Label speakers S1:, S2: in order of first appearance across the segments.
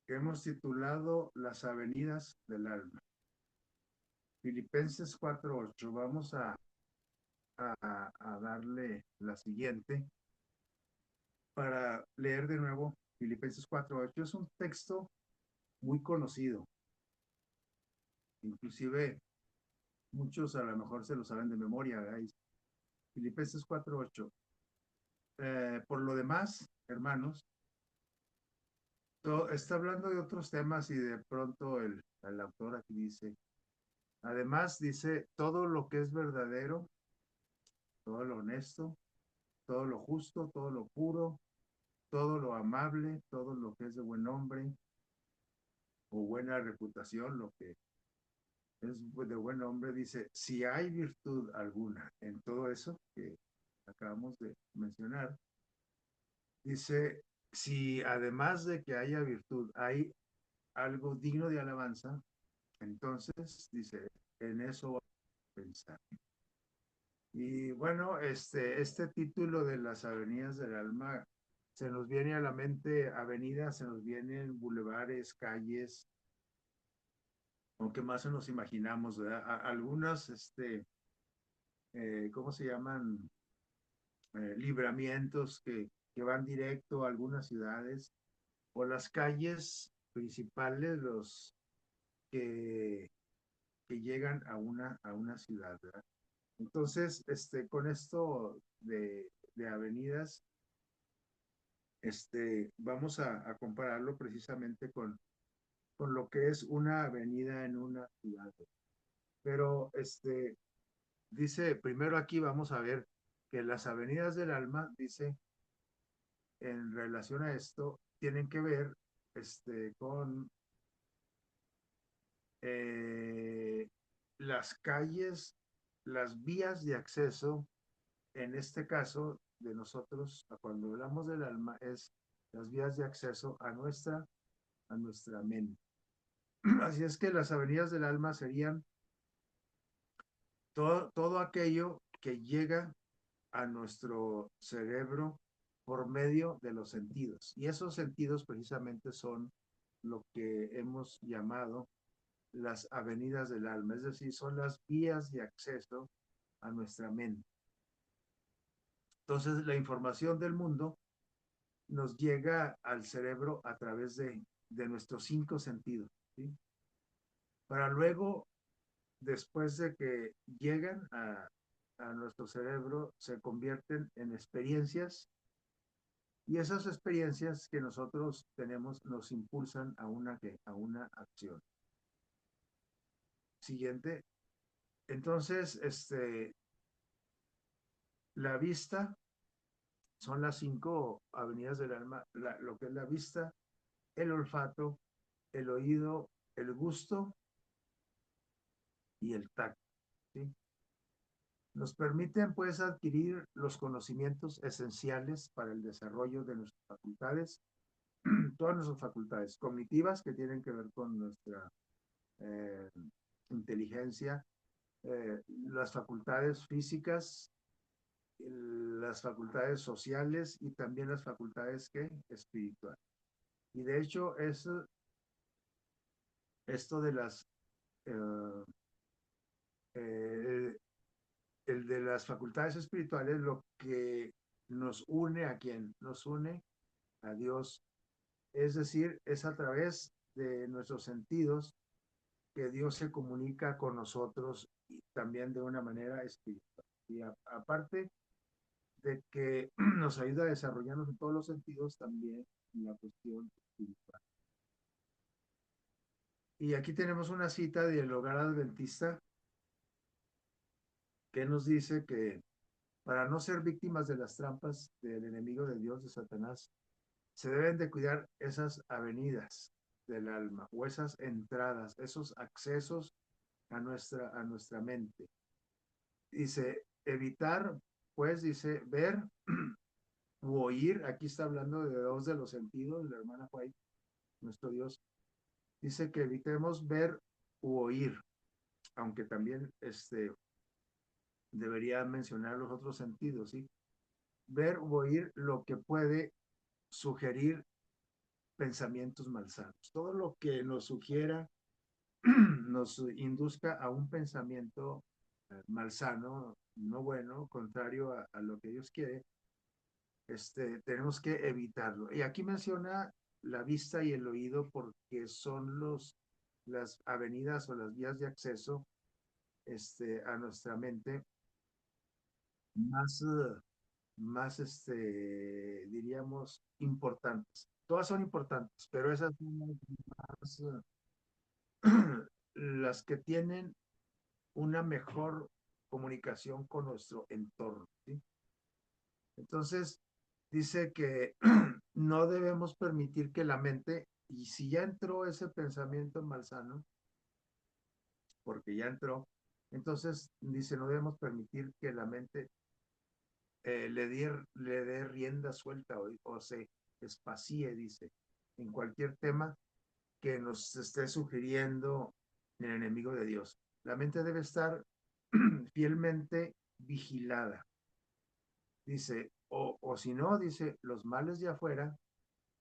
S1: que hemos titulado Las Avenidas del Alma. Filipenses 4:8. Vamos a darle la siguiente para leer de nuevo Filipenses 4:8. Es un texto muy conocido, inclusive muchos a lo mejor se lo saben de memoria, ¿verdad? Filipenses 4:8. Por lo demás, hermanos, está hablando de otros temas y de pronto el autor aquí dice, además dice, todo lo que es verdadero, todo lo honesto, todo lo justo, todo lo puro, todo lo amable, todo lo que es de buen nombre o buena reputación, lo que es de buen nombre, dice, si hay virtud alguna en todo eso que acabamos de mencionar, dice, si además de que haya virtud, hay algo digno de alabanza, entonces, dice, en eso vamos a pensar. Y bueno, este título de las avenidas del alma, se nos viene a la mente avenidas, se nos vienen bulevares, calles, aunque más se nos imaginamos, ¿verdad? Algunas, ¿cómo se llaman? Libramientos que van directo a algunas ciudades, o las calles principales, los que, que llegan a una ciudad, ¿verdad? Entonces, con esto de avenidas, vamos a compararlo precisamente con lo que es una avenida en una ciudad. Pero dice, primero aquí vamos a ver que las avenidas del alma, dice, en relación a esto, tienen que ver con las calles, las vías de acceso, en este caso de nosotros, cuando hablamos del alma, es las vías de acceso a nuestra mente. Así es que las avenidas del alma serían todo aquello que llega a nuestro cerebro por medio de los sentidos. Y esos sentidos precisamente son lo que hemos llamado las avenidas del alma, es decir, son las vías de acceso a nuestra mente. Entonces, la información del mundo nos llega al cerebro a través de nuestros cinco sentidos, ¿sí? Para luego, después de que llegan a nuestro cerebro, se convierten en experiencias, y esas experiencias que nosotros tenemos nos impulsan a una acción. Siguiente. Entonces, la vista son las cinco avenidas del alma, lo que es la vista, el olfato, el oído, el gusto y el tacto, ¿sí? Nos permiten pues adquirir los conocimientos esenciales para el desarrollo de nuestras facultades, todas nuestras facultades cognitivas que tienen que ver con nuestra eh, inteligencia, las facultades físicas, las facultades sociales y también las facultades que espirituales. Y de hecho, esto de eh, eh, el de las facultades espirituales, lo que nos une a quien nos une a Dios, es decir, es a través de nuestros sentidos que Dios se comunica con nosotros y también de una manera espiritual. Y aparte de que nos ayuda a desarrollarnos en todos los sentidos, también en la cuestión espiritual. Y aquí tenemos una cita del Hogar Adventista que nos dice que para no ser víctimas de las trampas del enemigo de Dios, de Satanás, se deben de cuidar esas avenidas del alma o esas entradas, esos accesos a nuestra mente. Dice, evitar, pues, dice, ver u oír. Aquí está hablando de dos de los sentidos, la hermana White, nuestro Dios. Dice que evitemos ver u oír, aunque también debería mencionar los otros sentidos, ¿sí? Ver u oír lo que puede sugerir pensamientos malsanos. Todo lo que nos sugiera, nos induzca a un pensamiento malsano, no bueno, contrario a lo que Dios quiere, tenemos que evitarlo. Y aquí menciona la vista y el oído porque son las avenidas o las vías de acceso a nuestra mente más, más diríamos, importantes. Todas son importantes, pero esas son las, las que tienen una mejor comunicación con nuestro entorno, ¿sí? Entonces, dice que no debemos permitir que la mente, y si ya entró ese pensamiento malsano, porque ya entró, entonces dice, no debemos permitir que la mente le dé rienda suelta o se espacie, dice, en cualquier tema que nos esté sugiriendo el enemigo de Dios. La mente debe estar fielmente vigilada. Dice, o si no, dice, los males de afuera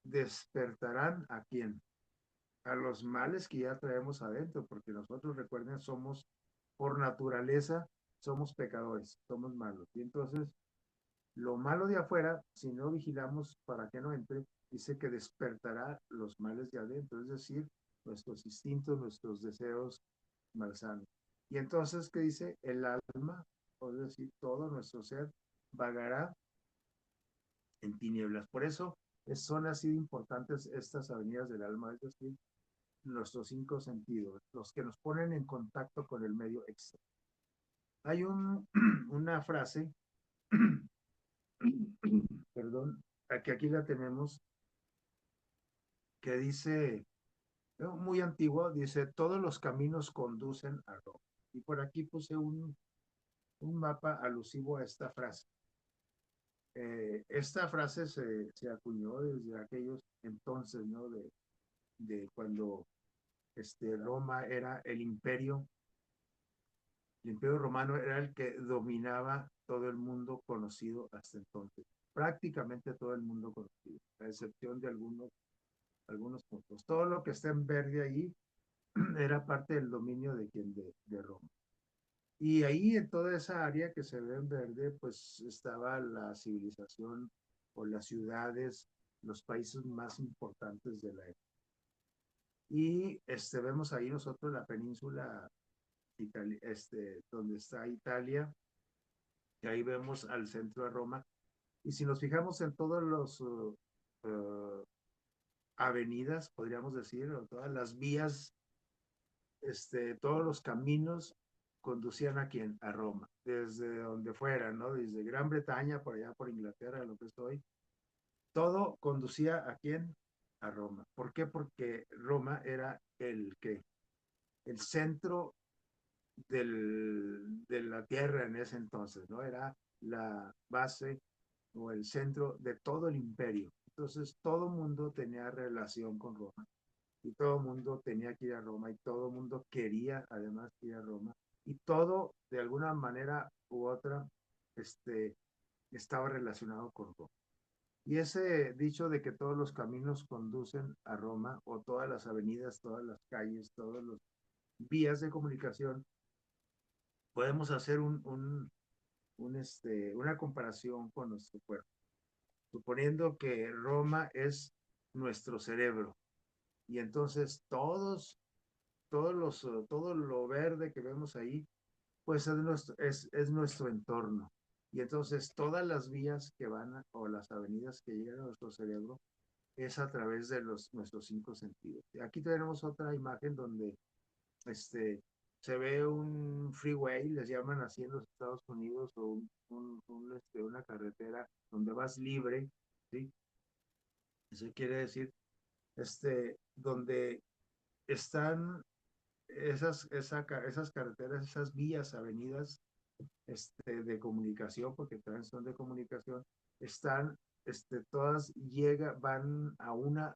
S1: despertarán a quién? A los males que ya traemos adentro, porque nosotros, recuerden, somos, por naturaleza, somos pecadores, somos malos. Y entonces, lo malo de afuera, si no vigilamos para que no entre, dice que despertará los males de adentro, es decir, nuestros instintos, nuestros deseos malsanos. Y entonces, ¿qué dice? El alma, o es decir, todo nuestro ser, vagará en tinieblas. Por eso son así importantes estas avenidas del alma, es decir, nuestros cinco sentidos, los que nos ponen en contacto con el medio externo. Hay una frase, perdón, que aquí la tenemos, que dice, muy antiguo, dice, todos los caminos conducen a Roma. Y por aquí puse un mapa alusivo a esta frase. Esta frase se acuñó desde aquellos entonces, ¿no? De cuando Roma era el imperio romano era el que dominaba todo el mundo conocido hasta entonces, prácticamente todo el mundo conocido, a excepción de algunos puntos. Todo lo que está en verde ahí era parte del dominio de Roma. Y ahí en toda esa área que se ve en verde, pues estaba la civilización o las ciudades, los países más importantes de la época. Y vemos ahí nosotros la península donde está Italia, y ahí vemos al centro de Roma. Y si nos fijamos en todos los avenidas, podríamos decir, o todas las vías, todos los caminos conducían a quién, a Roma, desde donde fuera, ¿no? Desde Gran Bretaña, por allá por Inglaterra, lo que estoy, todo conducía a quién, a Roma. ¿Por qué? Porque Roma era el centro de la tierra en ese entonces, ¿no? Era la base o el centro de todo el imperio. Entonces todo mundo tenía relación con Roma y todo mundo tenía que ir a Roma y todo mundo quería además ir a Roma y todo de alguna manera u otra estaba relacionado con Roma. Y ese dicho de que todos los caminos conducen a Roma o todas las avenidas, todas las calles, todas las vías de comunicación, podemos hacer una comparación con nuestro cuerpo, suponiendo que Roma es nuestro cerebro y entonces todo lo verde que vemos ahí, pues es nuestro entorno. Y entonces todas las vías que van o las avenidas que llegan a nuestro cerebro es a través de nuestros cinco sentidos. Aquí tenemos otra imagen donde este, se ve un freeway, les llaman así en los Estados Unidos, o una carretera donde vas libre, ¿sí? Eso quiere decir, donde están esas carreteras, esas vías, avenidas, de comunicación, porque también son de comunicación, están, todas van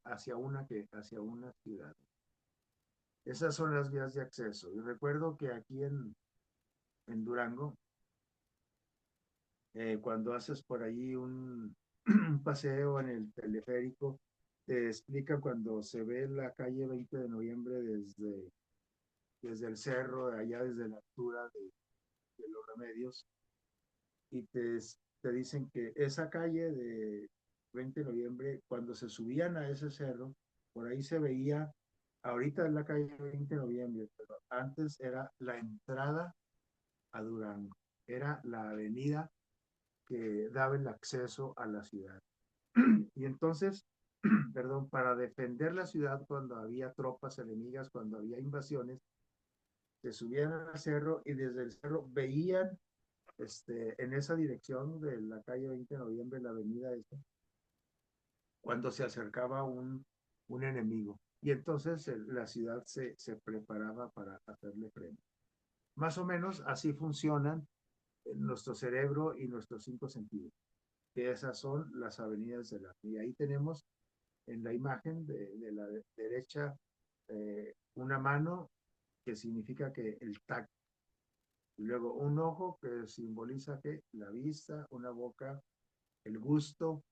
S1: hacia una ciudad. Esas son las vías de acceso. Y recuerdo que aquí en Durango, cuando haces por allí un paseo en el teleférico, te explica cuando se ve la calle 20 de noviembre desde el cerro, de allá desde la altura de los Remedios, y te dicen que esa calle de 20 de noviembre, cuando se subían a ese cerro, por ahí se veía, ahorita es la calle 20 de noviembre, pero antes era la entrada a Durango, era la avenida que daba el acceso a la ciudad. Y entonces, perdón, para defender la ciudad cuando había tropas enemigas, cuando había invasiones, se subían al cerro y desde el cerro veían en esa dirección de la calle 20 de noviembre, la avenida esa, cuando se acercaba un enemigo. Y entonces la ciudad se preparaba para hacerle frente. Más o menos así funcionan nuestro cerebro y nuestros cinco sentidos, que esas son las avenidas de la. Y ahí tenemos en la imagen de la derecha una mano que significa que el tacto. Y luego un ojo que simboliza que la vista, una boca, el gusto,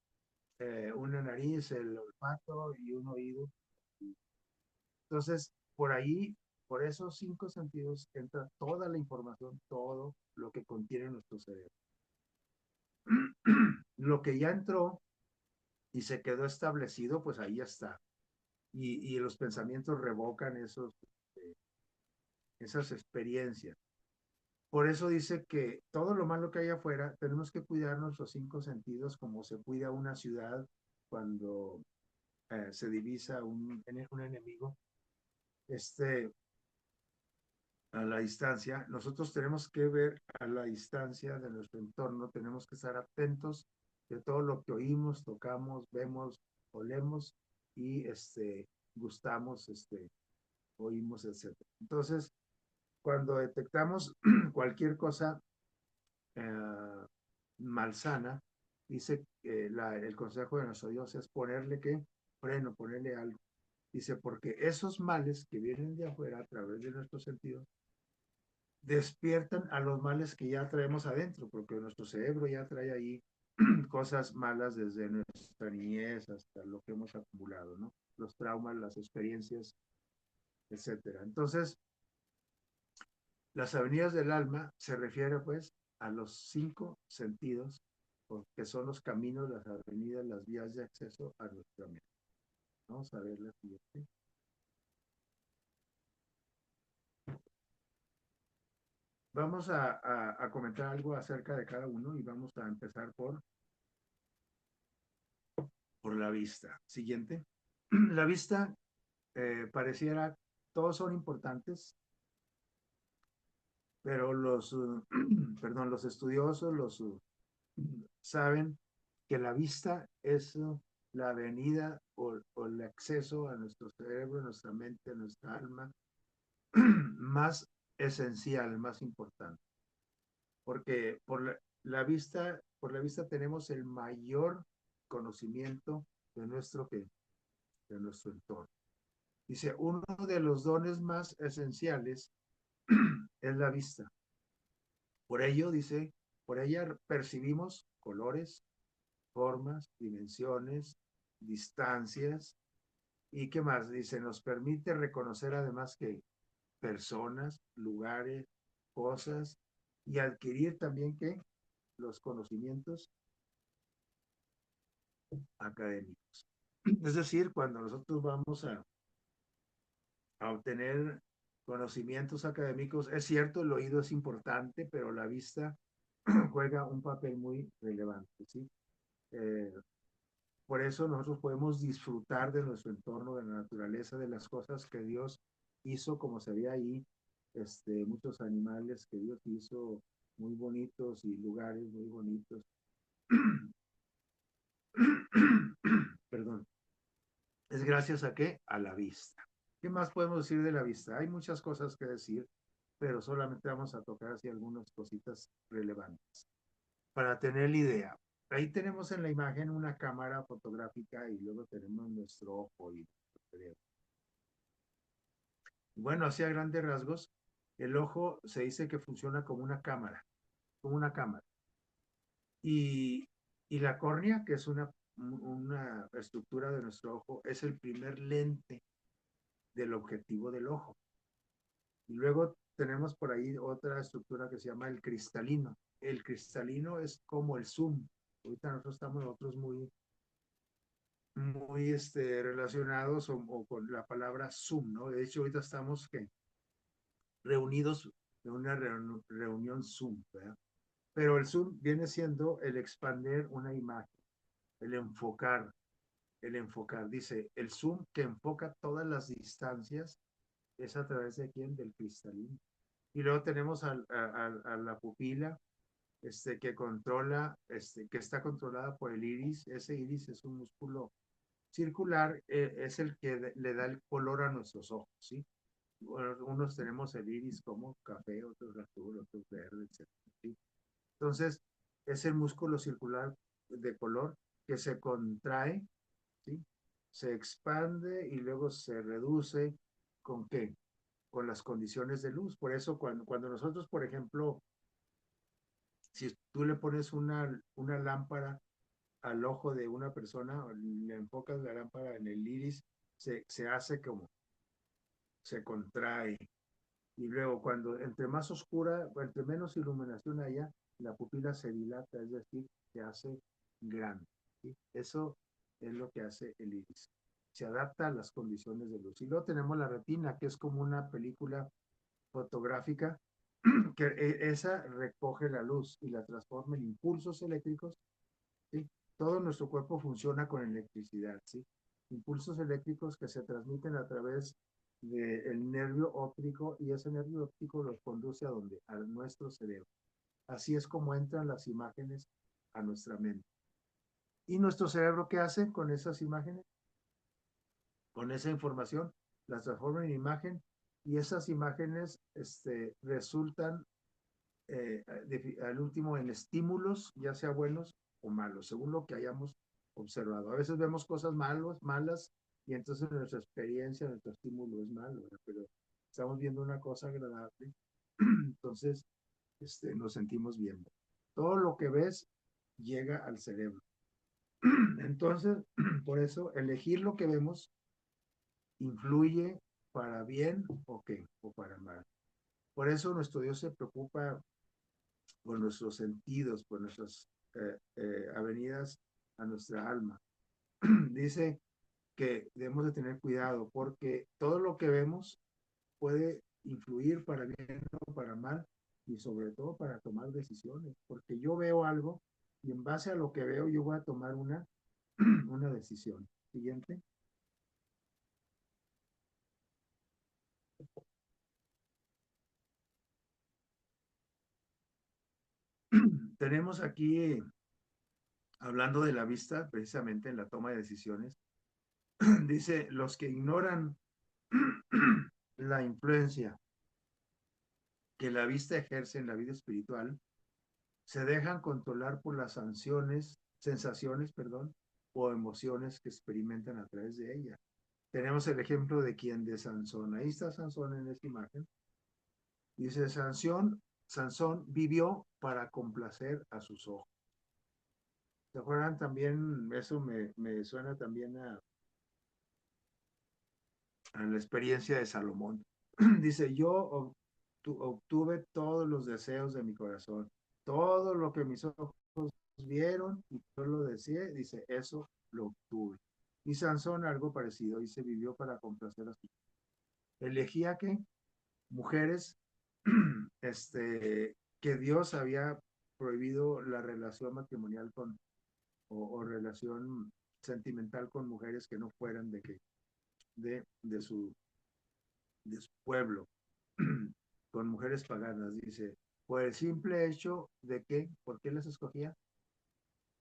S1: una nariz, el olfato y un oído. Entonces, por ahí, por esos cinco sentidos, entra toda la información, todo lo que contiene nuestro cerebro. Lo que ya entró y se quedó establecido, pues ahí está. Y los pensamientos revocan esas experiencias. Por eso dice que todo lo malo que hay afuera, tenemos que cuidar nuestros cinco sentidos como se cuida una ciudad cuando se divisa un enemigo a la distancia. Nosotros tenemos que ver a la distancia de nuestro entorno, tenemos que estar atentos de todo lo que oímos, tocamos, vemos, olemos y gustamos, oímos, etc. Entonces, cuando detectamos cualquier cosa malsana, dice el consejo de nuestro Dios es ponerle que freno, ponerle algo. Dice, porque esos males que vienen de afuera a través de nuestros sentidos despiertan a los males que ya traemos adentro, porque nuestro cerebro ya trae ahí cosas malas desde nuestra niñez hasta lo que hemos acumulado, ¿no? Los traumas, las experiencias, etcétera. Entonces, las avenidas del alma se refiere pues a los cinco sentidos, que son los caminos, las avenidas, las vías de acceso a nuestra mente. Vamos a ver la siguiente. Vamos a comentar algo acerca de cada uno y vamos a empezar por la vista. Siguiente. La vista pareciera, todos son importantes, pero perdón, los estudiosos saben que la vista es la avenida o el acceso a nuestro cerebro, a nuestra mente, a nuestra alma, más esencial, más importante. Porque por la vista tenemos el mayor conocimiento de de nuestro entorno. Dice, uno de los dones más esenciales es la vista. Por ello, dice, por ella percibimos colores, formas, dimensiones, distancias, y qué más, dice, nos permite reconocer además que personas, lugares, cosas, y adquirir también que los conocimientos académicos. Es decir, cuando nosotros vamos a obtener conocimientos académicos, es cierto, el oído es importante, pero la vista juega un papel muy relevante, ¿sí? Eh, por eso nosotros podemos disfrutar de nuestro entorno, de la naturaleza, de las cosas que Dios hizo, como se ve ahí, muchos animales que Dios hizo muy bonitos y lugares muy bonitos. Perdón. ¿Es gracias a qué? A la vista. ¿Qué más podemos decir de la vista? Hay muchas cosas que decir, pero solamente vamos a tocar así algunas cositas relevantes para tener la idea. Ahí tenemos en la imagen una cámara fotográfica y luego tenemos nuestro ojo y nuestro cerebro. Bueno, así a grandes rasgos, el ojo se dice que funciona como una cámara, como una cámara. Y, y la córnea, que es una una estructura de nuestro ojo, es el primer lente del objetivo del ojo. Y luego tenemos por ahí otra estructura que se llama el cristalino. El cristalino es como el zoom. Ahorita nosotros estamos muy relacionados o con la palabra zoom, ¿no? De hecho, ahorita estamos reunidos en una reunión zoom, ¿verdad? Pero el zoom viene siendo el expander una imagen, el enfocar, el enfocar. Dice, el zoom que enfoca todas las distancias es a través de quién, del cristalino. Y luego tenemos a la pupila, que controla, que está controlada por el iris. Ese iris es un músculo circular, es el que le da el color a nuestros ojos, ¿sí? Bueno, unos tenemos el iris como café, otros azul, otros verde, etcétera, ¿sí? Entonces, es el músculo circular de color que se contrae, ¿sí? Se expande y luego se reduce. ¿Con qué? Con las condiciones de luz. Por eso cuando nosotros, por ejemplo, si tú le pones una lámpara al ojo de una persona, le enfocas la lámpara en el iris, se hace como, se contrae. Y luego cuando entre más oscura, entre menos iluminación haya, la pupila se dilata, es decir, se hace grande, ¿sí? Eso es lo que hace el iris. Se adapta a las condiciones de luz. Y luego tenemos la retina, que es como una película fotográfica que esa recoge la luz y la transforma en impulsos eléctricos, ¿sí? Todo nuestro cuerpo funciona con electricidad, ¿sí? Impulsos eléctricos que se transmiten a través del nervio óptico y ese nervio óptico los conduce a donde, a nuestro cerebro. Así es como entran las imágenes a nuestra mente. ¿Y nuestro cerebro qué hace con esas imágenes? Con esa información, las transforma en imagen y esas imágenes resultan al último en estímulos, ya sea buenos o malos, según lo que hayamos observado. A veces vemos cosas malas, y entonces nuestra experiencia, nuestro estímulo es malo, ¿verdad? Pero estamos viendo una cosa agradable, entonces nos sentimos bien. Todo lo que ves llega al cerebro. Entonces, por eso, elegir lo que vemos influye para bien o qué, o para mal. Por eso nuestro Dios se preocupa por nuestros sentidos, por nuestras avenidas a nuestra alma. Dice que debemos de tener cuidado porque todo lo que vemos puede influir para bien o para mal y sobre todo para tomar decisiones, porque yo veo algo y en base a lo que veo yo voy a tomar una decisión. Siguiente. Tenemos aquí, hablando de la vista, precisamente en la toma de decisiones, dice, los que ignoran la influencia que la vista ejerce en la vida espiritual, se dejan controlar por las sensaciones, perdón, o emociones que experimentan a través de ella. Tenemos el ejemplo de quien de Sansón. Ahí está Sansón en esta imagen. Dice, Sansón vivió para complacer a sus ojos. ¿Se acuerdan también? Eso me suena también a la experiencia de Salomón. Dice, yo obtuve todos los deseos de mi corazón, todo lo que mis ojos vieron y yo lo deseé, dice, eso lo obtuve. Y Sansón algo parecido, dice, vivió para complacer a sus. Elegía que mujeres que Dios había prohibido la relación matrimonial o relación sentimental con mujeres que no fueran de su pueblo, con mujeres paganas, dice, por el simple hecho de que, ¿por qué las escogía?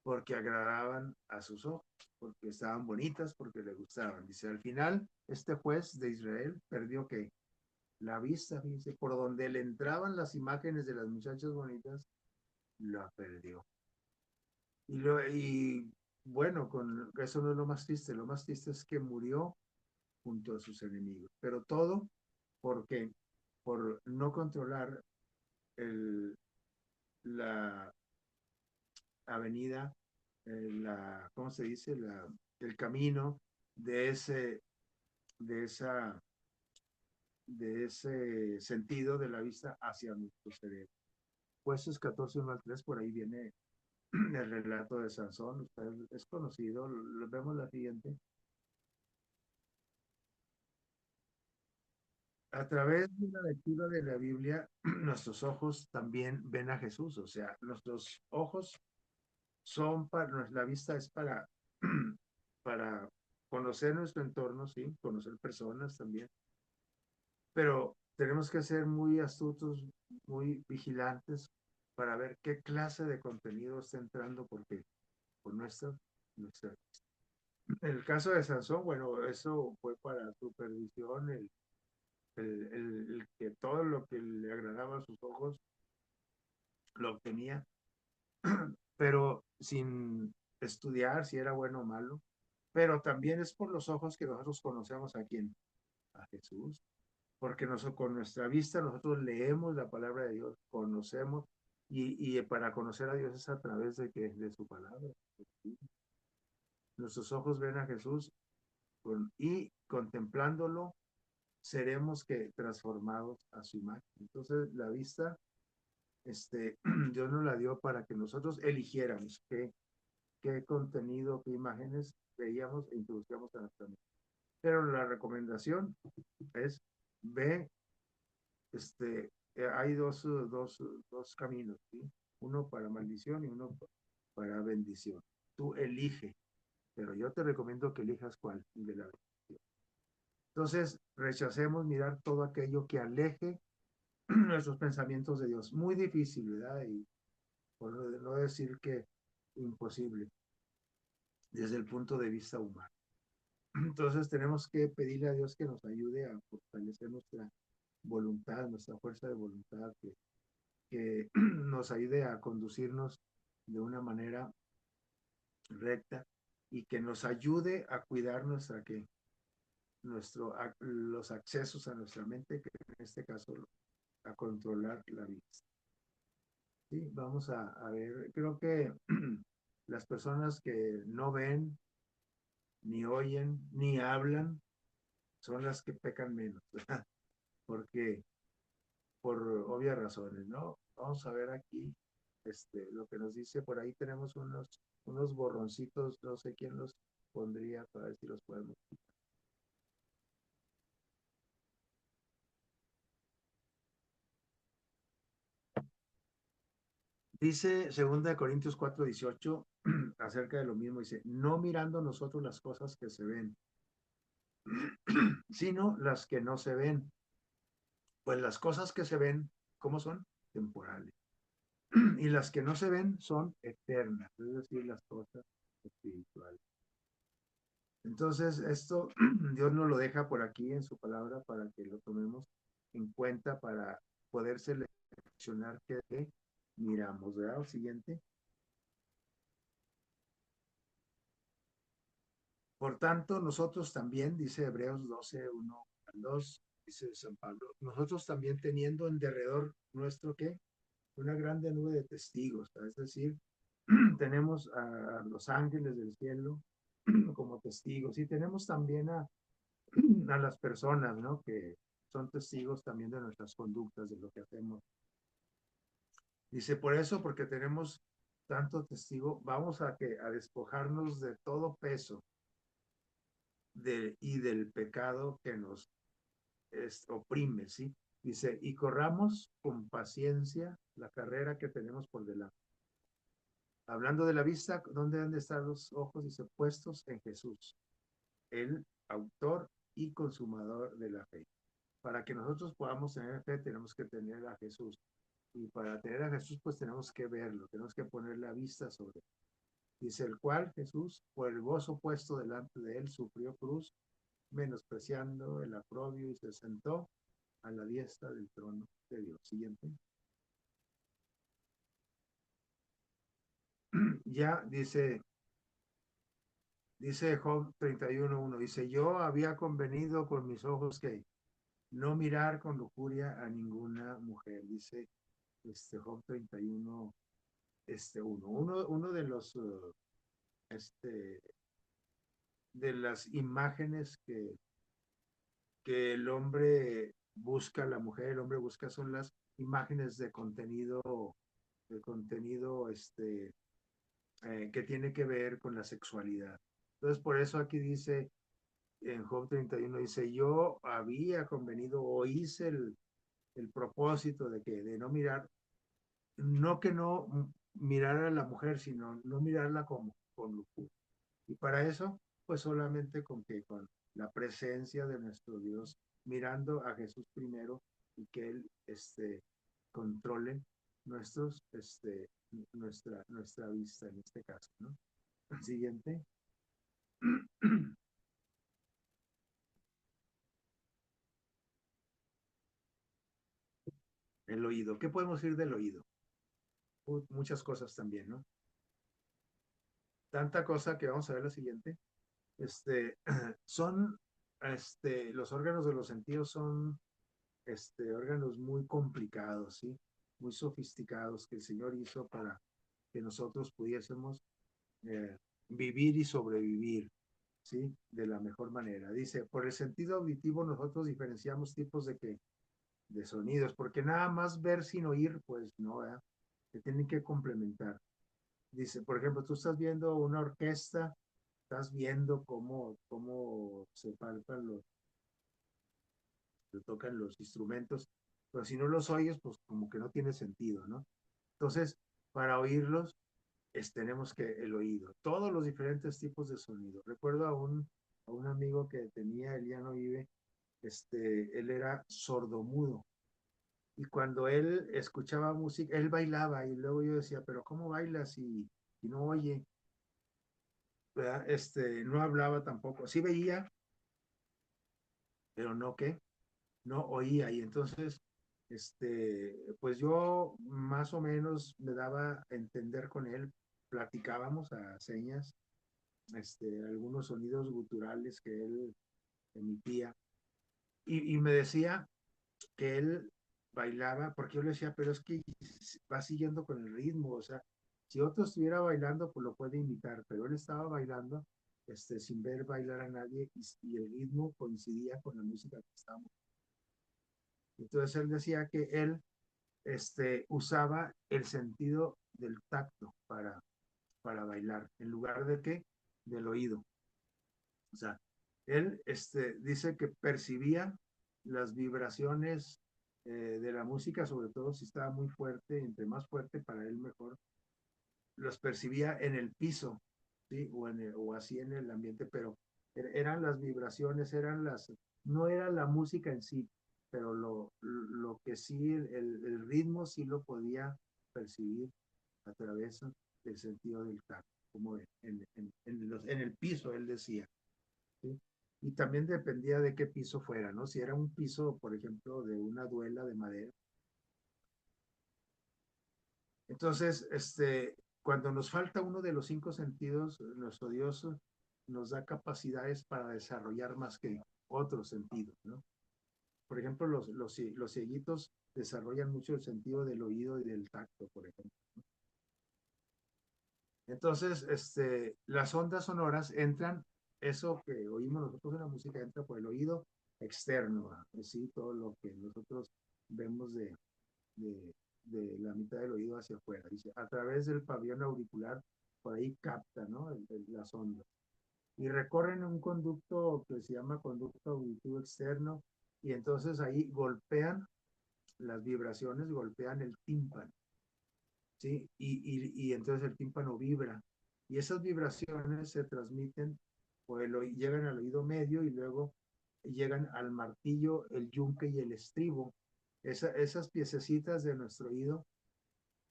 S1: Porque agradaban a sus ojos, porque estaban bonitas, porque le gustaban. Dice, al final, este juez de Israel perdió que la vista, dice, por donde le entraban las imágenes de las muchachas bonitas, la perdió. Y bueno, eso no es lo más triste es que murió junto a sus enemigos, pero todo porque por no controlar la avenida ¿cómo se dice? El camino de ese, de esa, de ese sentido de la vista hacia nuestro cerebro. Jueces 14, 1 al 3, por ahí viene el relato de Sansón. Usted es conocido, lo vemos la siguiente. A través de la lectura de la Biblia, nuestros ojos también ven a Jesús. O sea, nuestros ojos son para, la vista es para conocer nuestro entorno, sí, conocer personas también, pero tenemos que ser muy astutos, muy vigilantes para ver qué clase de contenido está entrando, porque por nuestra. En el caso de Sansón, bueno, eso fue para supervisión, el que todo lo que le agradaba a sus ojos lo obtenía, pero sin estudiar si era bueno o malo. Pero también es por los ojos que nosotros conocemos a quién, a Jesús, porque nosotros, con nuestra vista nosotros leemos la palabra de Dios, conocemos, y para conocer a Dios es a través de su palabra. Nuestros ojos ven a Jesús y contemplándolo seremos que transformados a su imagen. Entonces la vista, Dios nos la dio para que nosotros eligiéramos qué contenido, qué imágenes veíamos e introducíamos a nuestra mente. Pero la recomendación es ve, hay dos caminos, ¿sí? Uno para maldición y uno para bendición. Tú elige, pero yo te recomiendo que elijas cuál, de la bendición. Entonces, rechacemos mirar todo aquello que aleje nuestros pensamientos de Dios. Muy difícil, ¿verdad? Y por no decir que imposible desde el punto de vista humano. Entonces tenemos que pedirle a Dios que nos ayude a fortalecer nuestra voluntad, nuestra fuerza de voluntad, que nos ayude a conducirnos de una manera recta y que nos ayude a cuidar los accesos a nuestra mente, que en este caso a controlar la vista. Sí, vamos a ver, creo que las personas que no ven, ni oyen, ni hablan, son las que pecan menos, ¿verdad? Porque por obvias razones, ¿no? Vamos a ver aquí lo que nos dice, por ahí tenemos unos borroncitos, no sé quién los pondría para ver si los podemos. Dice 2 Corintios 4:18 acerca de lo mismo, dice, no mirando nosotros las cosas que se ven, sino las que no se ven. Pues las cosas que se ven, ¿cómo son? Temporales. Y las que no se ven son eternas, es decir, las cosas espirituales. Entonces, esto Dios nos lo deja por aquí en su palabra para que lo tomemos en cuenta para poder seleccionar qué miramos, ¿verdad? El siguiente. Por tanto, nosotros también, dice Hebreos 12, 1 al 2, dice San Pablo, nosotros también teniendo en derredor nuestro, ¿qué? Una grande nube de testigos, es decir, tenemos a los ángeles del cielo como testigos y tenemos también a las personas, ¿no? Que son testigos también de nuestras conductas, de lo que hacemos. Dice, por eso, porque tenemos tanto testigo, vamos a despojarnos de todo peso y del pecado que nos oprime, ¿sí? Dice, y corramos con paciencia la carrera que tenemos por delante. Hablando de la vista, ¿dónde deben de estar los ojos? Dice, puestos en Jesús, el autor y consumador de la fe. Para que nosotros podamos tener fe, tenemos que tener a Jesús. Y para tener a Jesús, pues tenemos que verlo, tenemos que poner la vista sobre él. Dice, el cual Jesús, por el gozo puesto delante de él, sufrió cruz, menospreciando el oprobio, y se sentó a la diestra del trono de Dios. Siguiente. Ya dice Job 31:1, dice, yo había convenido con mis ojos que no mirar con lujuria a ninguna mujer, dice Job 31, uno de los este, de las imágenes que el hombre busca, la mujer, el hombre busca, son las imágenes de contenido que tiene que ver con la sexualidad. Entonces, por eso aquí dice, en Job 31, dice, yo había convenido o hice el propósito de no mirar, no que no mirar a la mujer, sino no mirarla como con locura. Y para eso, pues solamente con la presencia de nuestro Dios, mirando a Jesús primero y que Él controle nuestros, nuestra vista en este caso, ¿no? Siguiente. El oído. ¿Qué podemos decir del oído? Muchas cosas también, ¿no? Tanta cosa que vamos a ver la siguiente. Son, los órganos de los sentidos son órganos muy complicados, ¿sí? Muy sofisticados que el Señor hizo para que nosotros pudiésemos eh, vivir y sobrevivir, ¿sí? De la mejor manera. Dice, por el sentido auditivo nosotros diferenciamos tipos de sonidos, porque nada más ver sin oír, pues no, ¿verdad? Se tienen que complementar. Dice, por ejemplo, tú estás viendo una orquesta, estás viendo cómo se palpan se tocan los instrumentos, pero si no los oyes, pues como que no tiene sentido, ¿no? Entonces, para oírlos, tenemos que el oído, todos los diferentes tipos de sonido. Recuerdo a un amigo que tenía, él ya no vive, él era sordomudo. Y cuando él escuchaba música, él bailaba y luego yo decía, pero ¿cómo bailas si no oye? ¿Verdad? No hablaba tampoco, sí veía, pero no qué, no oía. Y entonces, pues yo más o menos me daba a entender con él, platicábamos a señas, algunos sonidos guturales que él emitía. Y me decía que él bailaba, porque yo le decía, pero es que va siguiendo con el ritmo, o sea, si otro estuviera bailando, pues lo puede imitar, pero él estaba bailando sin ver bailar a nadie y el ritmo coincidía con la música que estábamos. Entonces él decía que él usaba el sentido del tacto para bailar, en lugar de qué, del oído. O sea, él dice que percibía las vibraciones de la música, sobre todo si estaba muy fuerte, entre más fuerte para él mejor, los percibía en el piso, ¿sí? O así en el ambiente, pero eran las vibraciones, no era la música en sí, pero lo que sí, el ritmo sí lo podía percibir a través del sentido del tacto, como en el piso, él decía. ¿Sí? Y también dependía de qué piso fuera, ¿no? Si era un piso, por ejemplo, de una duela de madera. Entonces, cuando nos falta uno de los cinco sentidos, nuestro Dios nos da capacidades para desarrollar más que otros sentidos, ¿no? Por ejemplo, los cieguitos desarrollan mucho el sentido del oído y del tacto, por ejemplo. Entonces, las ondas sonoras entran, eso que oímos nosotros en la música entra por el oído externo, así todo lo que nosotros vemos de, de la mitad del oído hacia afuera. Dice, a través del pabellón auricular, por ahí capta, ¿no? Las ondas. Y recorren un conducto que se llama conducto auditivo externo, y entonces ahí golpean las vibraciones, golpean el tímpano. ¿Sí? Y entonces el tímpano vibra. Y esas vibraciones se transmiten o llegan al oído medio y luego llegan al martillo, el yunque y el estribo. Esas piececitas de nuestro oído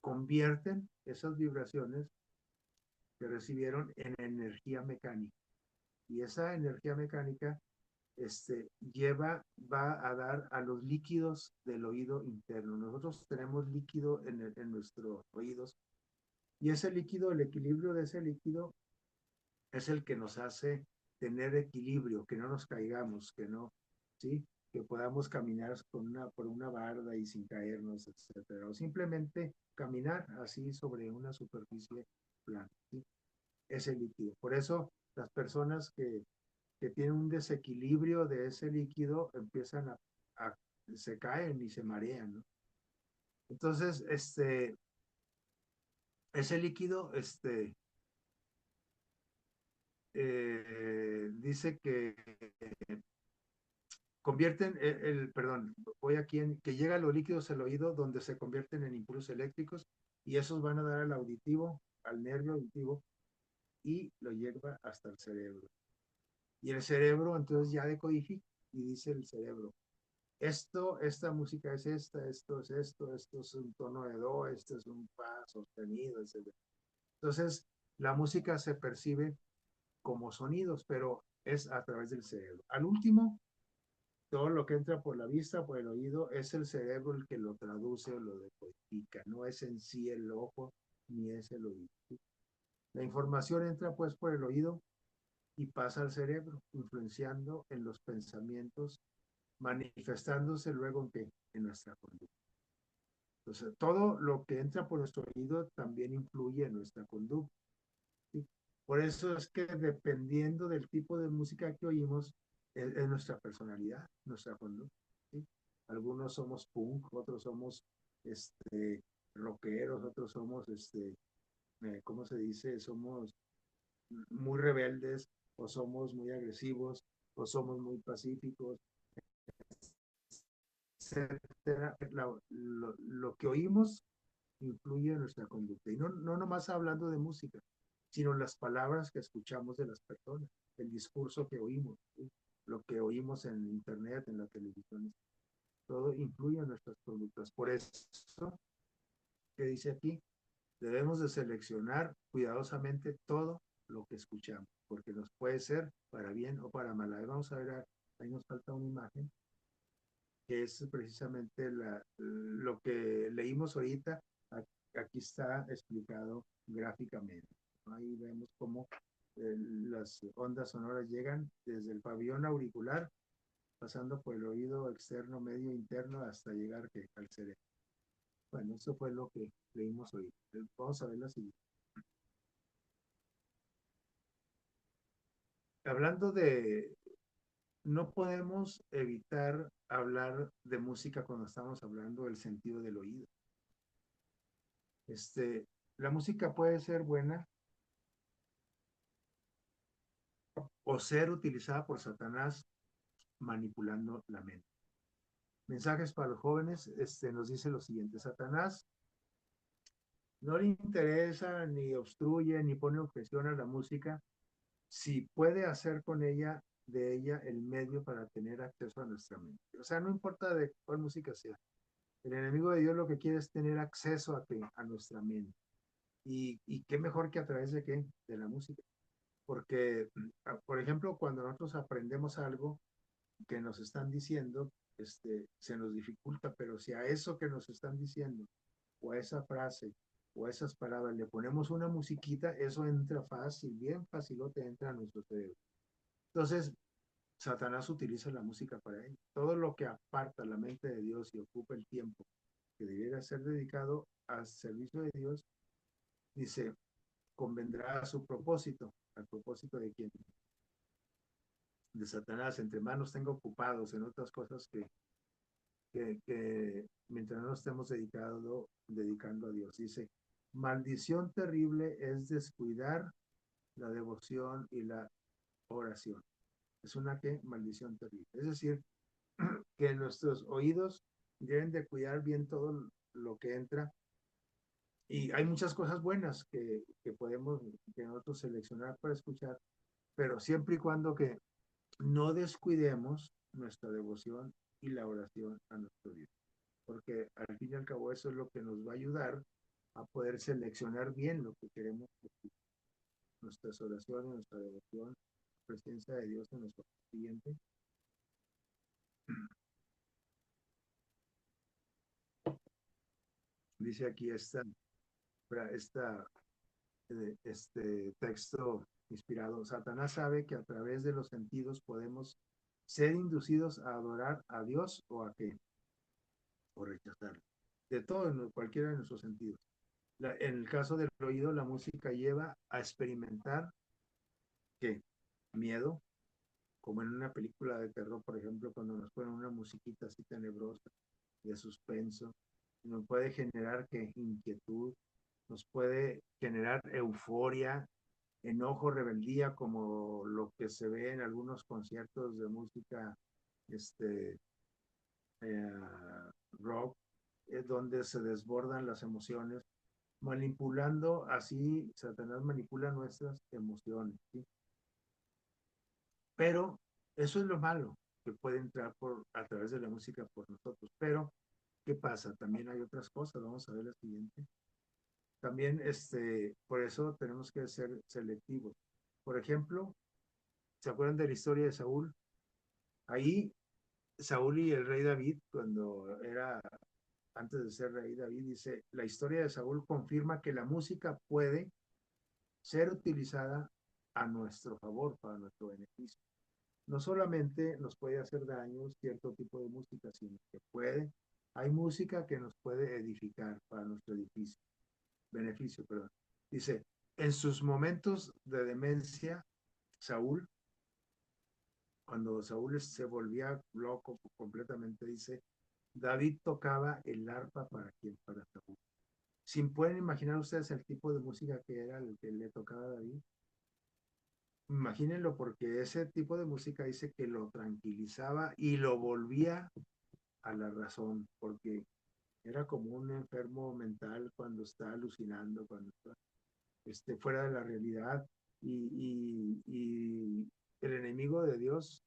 S1: convierten esas vibraciones que recibieron en energía mecánica. Y esa energía mecánica va a dar a los líquidos del oído interno. Nosotros tenemos líquido en nuestros oídos. Y ese líquido, el equilibrio de ese líquido es el que nos hace tener equilibrio, que no nos caigamos, que no, ¿sí? Que podamos caminar por una barda y sin caernos, etcétera. O simplemente caminar así sobre una superficie plana, ¿sí? ese líquido. Por eso las personas que tienen un desequilibrio de ese líquido empiezan a se caen y se marean, ¿no? Entonces, ese líquido, dice que convierten perdón, voy aquí que llega a los líquidos al oído donde se convierten en impulsos eléctricos y esos van a dar al auditivo, al nervio auditivo y lo lleva hasta el cerebro. Y el cerebro entonces ya decodifica y dice el cerebro, esta música es esto es esto es un tono de do, esto es un fa sostenido, etc. Entonces, la música se percibe como sonidos, pero es a través del cerebro. Al último, todo lo que entra por la vista, por el oído, es el cerebro el que lo traduce o lo decodifica, no es en sí el ojo ni es el oído. La información entra pues por el oído y pasa al cerebro, influenciando en los pensamientos, manifestándose luego en nuestra conducta. Entonces, todo lo que entra por nuestro oído también influye en nuestra conducta. ¿Sí? Por eso es que dependiendo del tipo de música que oímos, es nuestra personalidad, nuestra conducta. ¿Sí? Algunos somos punk, otros somos rockeros, otros somos, ¿cómo se dice? Somos muy rebeldes, o somos muy agresivos, o somos muy pacíficos, etcétera. Lo que oímos influye en nuestra conducta. Y no nomás hablando de música, sino las palabras que escuchamos de las personas, el discurso que oímos, ¿sí? Lo que oímos en internet, en la televisión, todo influye en nuestras conductas. Por eso que dice aquí, debemos de seleccionar cuidadosamente todo lo que escuchamos, porque nos puede ser para bien o para mal. Ahí vamos a ver, ahí nos falta una imagen, que es precisamente lo que leímos ahorita. Aquí está explicado gráficamente. Ahí vemos cómo las ondas sonoras llegan desde el pabellón auricular, pasando por el oído externo, medio, interno, hasta llegar al cerebro. Bueno, eso fue lo que leímos hoy. Vamos a ver la siguiente. Hablando de, no podemos evitar hablar de música cuando estamos hablando del sentido del oído. La música puede ser buena o ser utilizada por Satanás manipulando la mente. Mensajes para los jóvenes, nos dice lo siguiente: Satanás no le interesa ni obstruye ni pone objeción a la música si puede hacer con ella, de ella, el medio para tener acceso a nuestra mente. O sea, no importa de cuál música sea. El enemigo de Dios lo que quiere es tener acceso a nuestra mente. Y qué mejor que a través de qué? De la música. Porque, por ejemplo, cuando nosotros aprendemos algo que nos están diciendo, se nos dificulta, pero si a eso que nos están diciendo, o a esa frase, o a esas palabras, le ponemos una musiquita, eso entra fácil, bien facilote entra a nuestro cerebro. Entonces, Satanás utiliza la música para ello. Todo lo que aparta la mente de Dios y ocupa el tiempo que debiera ser dedicado al servicio de Dios, dice, convendrá a su propósito, al propósito de quien, de Satanás, entre manos tenga ocupados en otras cosas que mientras no estemos dedicando a Dios. Dice, maldición terrible es descuidar la devoción y la oración. Es una que maldición terrible. Es decir, que nuestros oídos deben de cuidar bien todo lo que entra. Y hay muchas cosas buenas que podemos, que nosotros seleccionar para escuchar, pero siempre y cuando que no descuidemos nuestra devoción y la oración a nuestro Dios. Porque al fin y al cabo eso es lo que nos va a ayudar a poder seleccionar bien lo que queremos escuchar. Nuestras oraciones, nuestra devoción, la presencia de Dios en nuestro siguiente. Dice aquí este texto inspirado: Satanás sabe que a través de los sentidos podemos ser inducidos a adorar a Dios o a qué, o rechazarlo. De todo, en cualquiera de nuestros sentidos. En el caso del oído, la música lleva a experimentar ¿qué? Miedo, como en una película de terror, por ejemplo, cuando nos ponen una musiquita así tenebrosa de suspenso, nos puede generar que inquietud, nos puede generar euforia, enojo, rebeldía, como lo que se ve en algunos conciertos de música este, rock, donde se desbordan las emociones, manipulando así, Satanás manipula nuestras emociones, ¿sí? Pero eso es lo malo, que puede entrar a través de la música por nosotros. Pero, ¿qué pasa? También hay otras cosas, vamos a ver la siguiente. También, por eso tenemos que ser selectivos. Por ejemplo, ¿se acuerdan de la historia de Saúl? Ahí, Saúl y el rey David, cuando era, antes de ser rey David, dice, la historia de Saúl confirma que la música puede ser utilizada a nuestro favor, para nuestro beneficio. No solamente nos puede hacer daño cierto tipo de música, sino que hay música que nos puede edificar para nuestro beneficio, perdón. Dice, en sus momentos de demencia, Saúl, cuando Saúl se volvía loco completamente, dice, David tocaba el arpa para Saúl. Si pueden imaginar ustedes el tipo de música que era el que le tocaba a David, imagínenlo porque ese tipo de música dice que lo tranquilizaba y lo volvía a la razón, porque era como un enfermo mental cuando está alucinando, cuando está fuera de la realidad y el enemigo de Dios,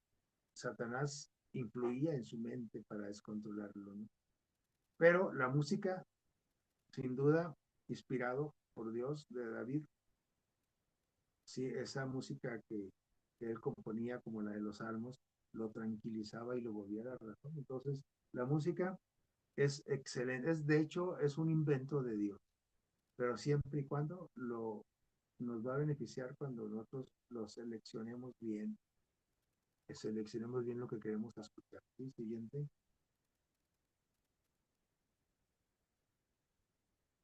S1: Satanás, influía en su mente para descontrolarlo, ¿no? Pero la música, sin duda, inspirado por Dios de David, sí, esa música que él componía como la de los salmos, lo tranquilizaba y lo volvía a la razón. Entonces, la música es excelente, de hecho, es un invento de Dios, pero siempre y cuando nos va a beneficiar cuando nosotros lo seleccionemos bien lo que queremos escuchar. ¿Sí? Siguiente.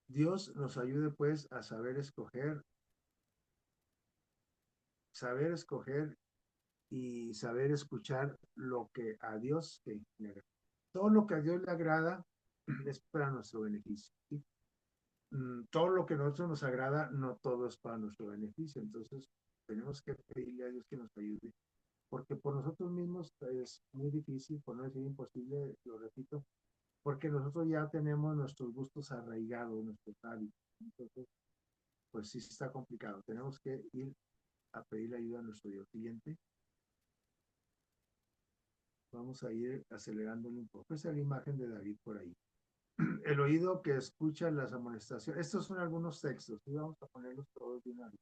S1: Dios nos ayude pues a saber escoger y saber escuchar lo que a Dios le agrada. Todo lo que a Dios le agrada es para nuestro beneficio. ¿Sí? Todo lo que a nosotros nos agrada, no todo es para nuestro beneficio. Entonces, tenemos que pedirle a Dios que nos ayude. Porque por nosotros mismos es muy difícil, por no decir imposible, lo repito, porque nosotros ya tenemos nuestros gustos arraigados, nuestros hábitos. Entonces, pues sí está complicado. Tenemos que ir a pedir ayuda a nuestro Dios. Siguiente. Vamos a ir acelerándole un poco. Esa es la imagen de David por ahí. El oído que escucha las amonestaciones. Estos son algunos textos. Y vamos a ponerlos todos de una vez.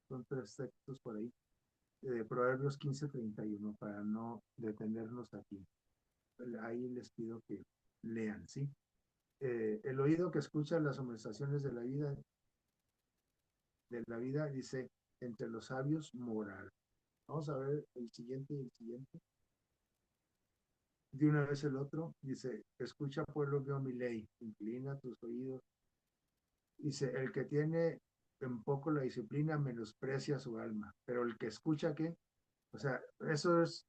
S1: Son 3 textos por ahí. De Proverbios 15:31 para no detenernos aquí. Ahí les pido que lean, ¿sí? El oído que escucha las conversaciones de la vida, dice, entre los sabios, moral. Vamos a ver el siguiente y el siguiente. De una vez el otro, dice, escucha pueblo mío mi ley, inclina tus oídos. Dice, el que tiene en poco la disciplina menosprecia su alma, pero el que escucha, ¿qué? O sea,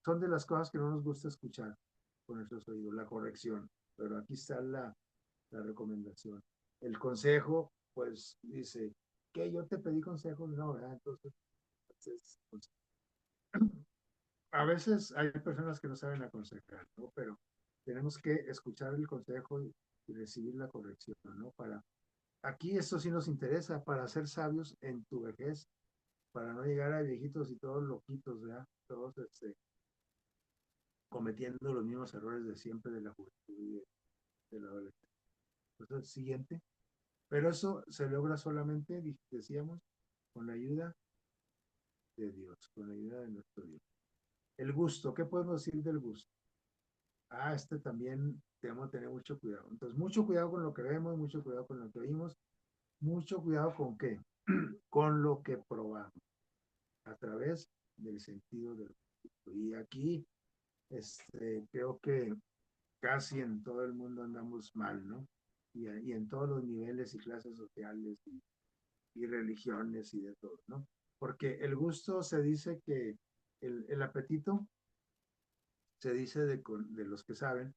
S1: son de las cosas que no nos gusta escuchar con nuestros oídos, la corrección. Pero aquí está la recomendación. El consejo, pues dice, que yo te pedí consejos, no, ¿verdad? Entonces pues, a veces hay personas que no saben aconsejar, ¿no? Pero tenemos que escuchar el consejo y recibir la corrección, ¿no? Aquí esto sí nos interesa, para ser sabios en tu vejez, para no llegar a viejitos y todos loquitos, ¿verdad? Todos cometiendo los mismos errores de siempre de la juventud y de la adolescencia. Entonces, siguiente. Pero eso se logra solamente, decíamos, con la ayuda de Dios, con la ayuda de nuestro Dios. El gusto, ¿qué podemos decir del gusto? También tenemos que tener mucho cuidado. Entonces, mucho cuidado con lo que vemos, mucho cuidado con lo que oímos, mucho cuidado con qué, con lo que probamos, a través del sentido del gusto. Y aquí, creo que casi en todo el mundo andamos mal, ¿no? y en todos los niveles y clases sociales y religiones y de todo, ¿no? Porque el gusto se dice que el apetito se dice de los que saben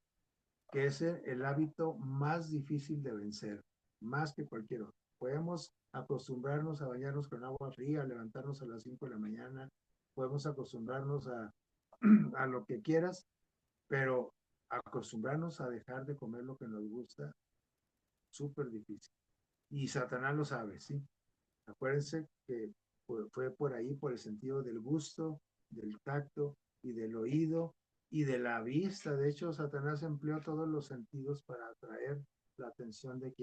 S1: que es el hábito más difícil de vencer, más que cualquier otro. Podemos acostumbrarnos a bañarnos con agua fría, a levantarnos a las 5 de la mañana, podemos acostumbrarnos a lo que quieras, pero acostumbrarnos a dejar de comer lo que nos gusta, súper difícil. Y Satanás lo sabe, ¿sí? Acuérdense que fue por ahí, por el sentido del gusto, del tacto y del oído y de la vista. De hecho, Satanás empleó todos los sentidos para atraer la atención de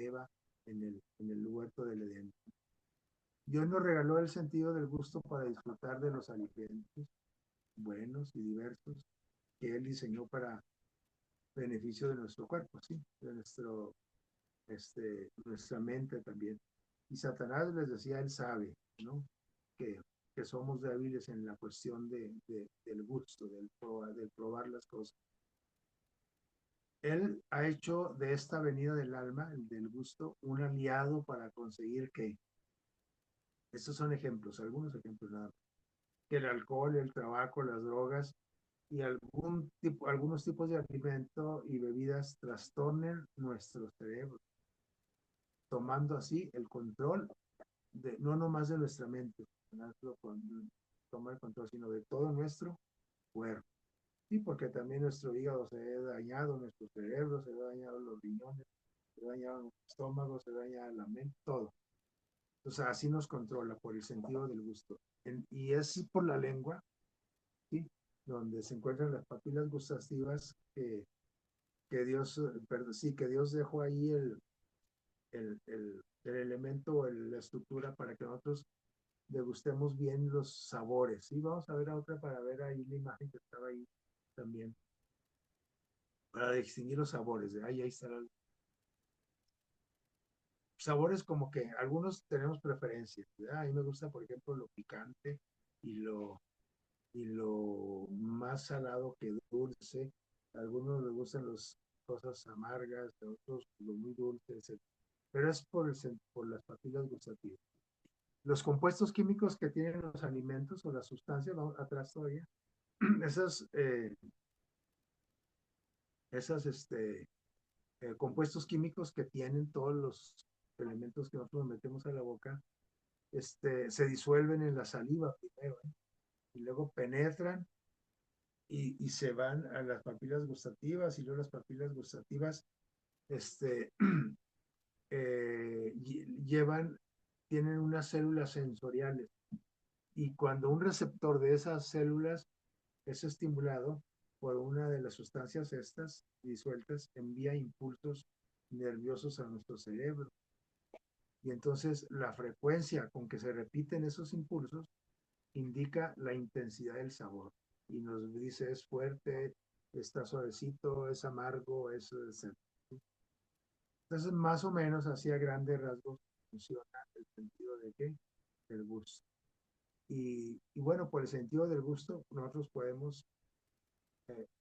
S1: Eva en el huerto del Edén. Dios nos regaló el sentido del gusto para disfrutar de los alimentos buenos y diversos que Él diseñó para beneficio de nuestro cuerpo, ¿sí? De nuestra mente también. Y Satanás les decía, él sabe, ¿no? Que, que somos débiles en la cuestión del gusto, del probar las cosas. Él ha hecho de esta venida del alma, el del gusto, un aliado para conseguir que, estos son ejemplos, algunos ejemplos nada más, que el alcohol, el tabaco, las drogas y algunos tipos de alimento y bebidas trastornen nuestro cerebro, tomando así el control no nomás de nuestra mente, toma el control, sino de todo nuestro cuerpo. Y porque también nuestro hígado se ve dañado, nuestro cerebro se ve dañado, los riñones, se ve dañado nuestro estómago, se ve dañada la mente, todo. O sea, así nos controla por el sentido del gusto. Y es por la lengua, ¿sí? Donde se encuentran las papilas gustativas que Dios, perdón, sí, que Dios dejó ahí el elemento, la estructura para que nosotros degustemos bien los sabores. Y vamos a ver a otra para ver ahí la imagen que estaba ahí también, para distinguir los sabores. Ahí está. Sabores como que algunos tenemos preferencias. A mí me gusta, por ejemplo, lo picante y lo más salado que dulce. A algunos les gustan las cosas amargas, a otros lo muy dulce, etc. Pero es por las papilas gustativas. Los compuestos químicos que tienen los alimentos o las sustancias, vamos atrás todavía, esas, compuestos químicos que tienen todos los elementos que nosotros metemos a la boca, se disuelven en la saliva primero, ¿eh? Y luego penetran y se van a las papilas gustativas y luego las papilas gustativas este, llevan, tienen unas células sensoriales y cuando un receptor de esas células es estimulado por una de las sustancias estas disueltas, envía impulsos nerviosos a nuestro cerebro. Y entonces la frecuencia con que se repiten esos impulsos indica la intensidad del sabor. Y nos dice es fuerte, está suavecito, es amargo, es. Entonces, más o menos, así a grandes rasgos, funciona el sentido de qué? Del gusto. Y bueno, por el sentido del gusto, nosotros podemos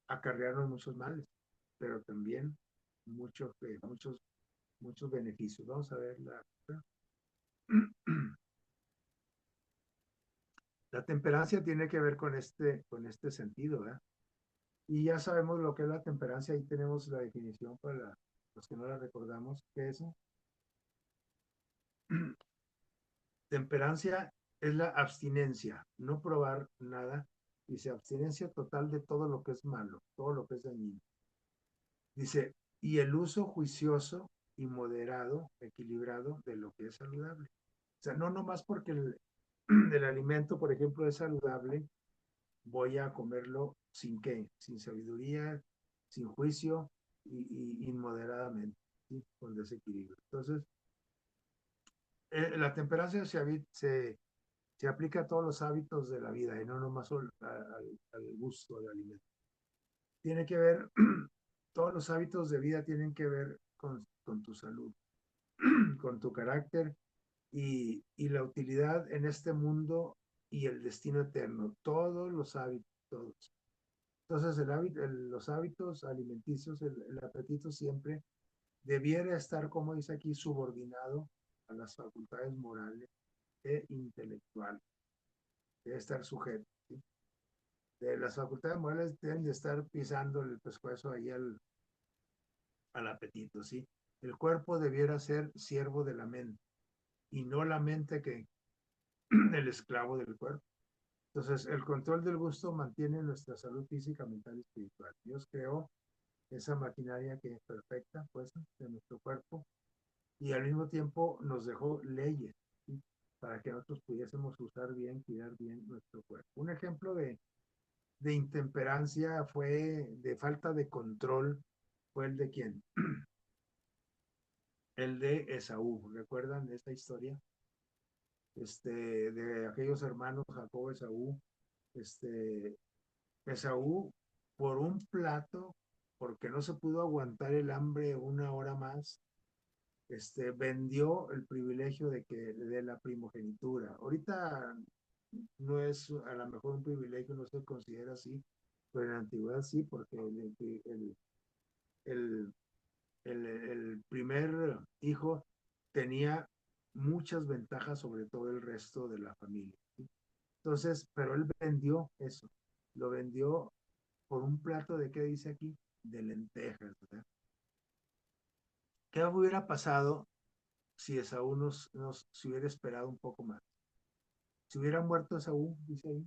S1: acarrearnos muchos males, pero también muchos beneficios. Vamos a ver la temperancia tiene que ver con este sentido, ¿verdad? Y ya sabemos lo que es la temperancia, ahí tenemos la definición para los que no la recordamos, ¿qué es eso? Temperancia es la abstinencia, no probar nada, dice abstinencia total de todo lo que es malo, todo lo que es dañino. Dice, y el uso juicioso y moderado, equilibrado de lo que es saludable. O sea, no nomás porque el alimento, por ejemplo, es saludable, voy a comerlo sin qué, sin sabiduría, sin juicio y inmoderadamente, ¿sí? Con desequilibrio. Entonces, la temperancia se aplica a todos los hábitos de la vida y no nomás al gusto del alimento. Tiene que ver, todos los hábitos de vida tienen que ver con tu salud, con tu carácter y la utilidad en este mundo y el destino eterno. Todos los hábitos, todos. Entonces, los hábitos alimenticios, el apetito siempre debiera estar, como dice aquí, subordinado a las facultades morales e intelectuales, debe estar sujeto, ¿sí? De las facultades morales deben de estar pisando el pescuezo ahí al apetito, ¿sí? El cuerpo debiera ser siervo de la mente y no la mente que el esclavo del cuerpo. Entonces, el control del gusto mantiene nuestra salud física, mental y espiritual. Dios creó esa maquinaria que es perfecta, pues, de nuestro cuerpo, y al mismo tiempo nos dejó leyes, ¿sí? Para que nosotros pudiésemos usar bien, cuidar bien nuestro cuerpo. Un ejemplo de intemperancia fue, de falta de control, fue el de quién? El de Esaú. ¿Recuerdan esta historia? De aquellos hermanos Jacob, Esaú. Este, Esaú, por un plato, porque no se pudo aguantar el hambre una hora más, vendió el privilegio de la primogenitura. Ahorita no es a lo mejor un privilegio, no se considera así, pero en la antigüedad sí, porque el, el primer hijo tenía muchas ventajas sobre todo el resto de la familia, ¿sí? Entonces, pero él vendió eso, lo vendió por un plato de, ¿qué dice aquí? De lentejas, ¿verdad? ¿Qué hubiera pasado si Esaú si hubiera esperado un poco más? Si hubiera muerto Esaú, dice ahí,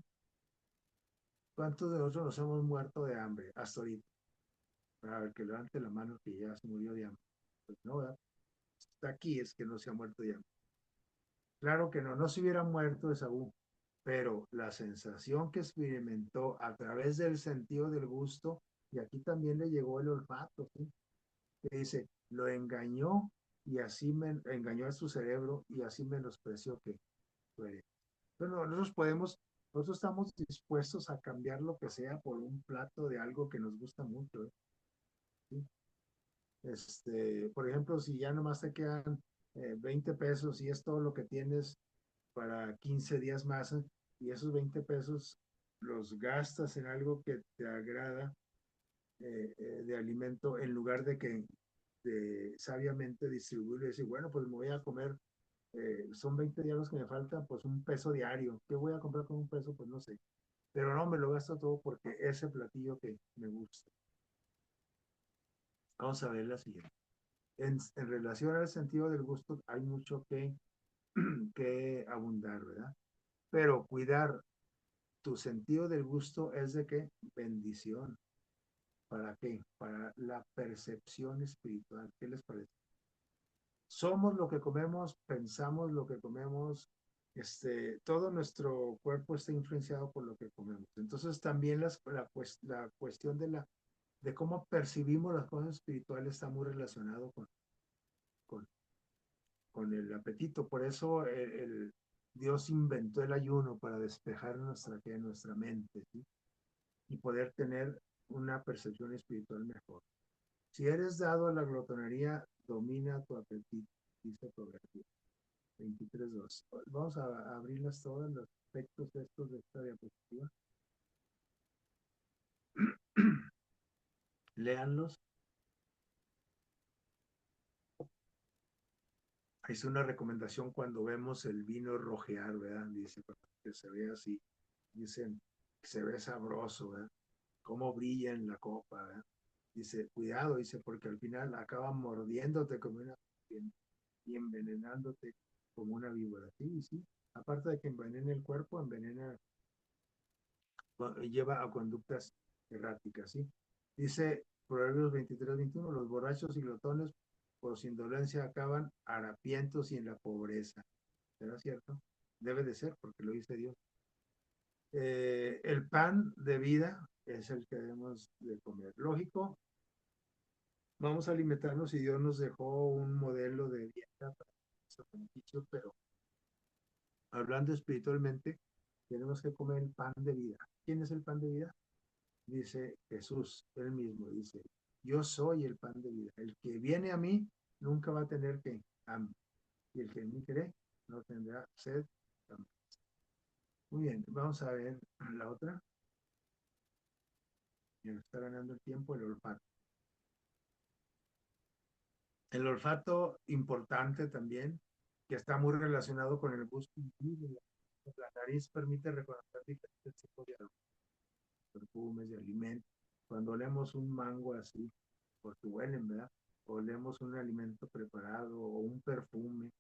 S1: ¿cuántos de nosotros nos hemos muerto de hambre hasta ahorita? Para ver, que levante la mano que ya se murió de hambre. Pues no, ¿verdad? Está aquí, es que no se ha muerto de hambre. Claro que no, no se hubiera muerto Esaú, pero la sensación que experimentó a través del sentido del gusto, y aquí también le llegó el olfato, ¿sí? Que dice, lo engañó y así engañó a su cerebro y así menospreció que fue. Bueno, nosotros estamos dispuestos a cambiar lo que sea por un plato de algo que nos gusta mucho, ¿eh? ¿Sí? Por ejemplo, si ya nomás te quedan 20 pesos y es todo lo que tienes para 15 días más, y esos 20 pesos los gastas en algo que te agrada, de alimento, en lugar de que sabiamente distribuirlo y decir, bueno, pues me voy a comer, son 20 días los que me faltan, pues un peso diario. ¿Qué voy a comprar con un peso? Pues no sé. Pero no, me lo gasto todo porque ese platillo que me gusta. Vamos a ver la siguiente. En relación al sentido del gusto, hay mucho que abundar, ¿verdad? Pero cuidar tu sentido del gusto es de qué? Bendición. ¿Para qué? Para la percepción espiritual. ¿Qué les parece? Somos lo que comemos, pensamos lo que comemos, todo nuestro cuerpo está influenciado por lo que comemos. Entonces también la cuestión de cómo percibimos las cosas espirituales está muy relacionado con, con el apetito. Por eso Dios inventó el ayuno para despejar nuestra mente, ¿sí? Y poder tener una percepción espiritual mejor. Si eres dado a la glotonería, domina tu apetito, dice Proverbios 23:2. Vamos a abrirlas todas, los aspectos estos de esta diapositiva. Léanlos. Es una recomendación cuando vemos el vino rojear, ¿verdad? Dice, que se ve así. Dicen que se ve sabroso, ¿verdad? Cómo brilla en la copa, ¿verdad? Dice, cuidado, dice, porque al final acaba mordiéndote como una y envenenándote como una víbora. Sí, sí. Aparte de que envenena el cuerpo, lleva a conductas erráticas, ¿sí? Dice Proverbios 23:21, los borrachos y glotones por su indolencia acaban harapientos y en la pobreza. ¿Será cierto? Debe de ser, porque lo dice Dios. El pan de vida es el que debemos de comer. Lógico, vamos a alimentarnos y Dios nos dejó un modelo de dieta para nuestro beneficio, pero hablando espiritualmente, tenemos que comer el pan de vida. ¿Quién es el pan de vida? Dice Jesús, él mismo dice, yo soy el pan de vida. El que viene a mí nunca va a tener que hambre. Y el que en mí cree no tendrá sed jamás. Muy bien, vamos a ver la otra. Ya está ganando el tiempo el olfato. El olfato importante también, que está muy relacionado con el gusto. La nariz permite reconocer diferentes tipos de aromas, perfumes, de alimentos. Cuando olemos un mango así, porque huelen, ¿verdad? O olemos un alimento preparado o un perfume.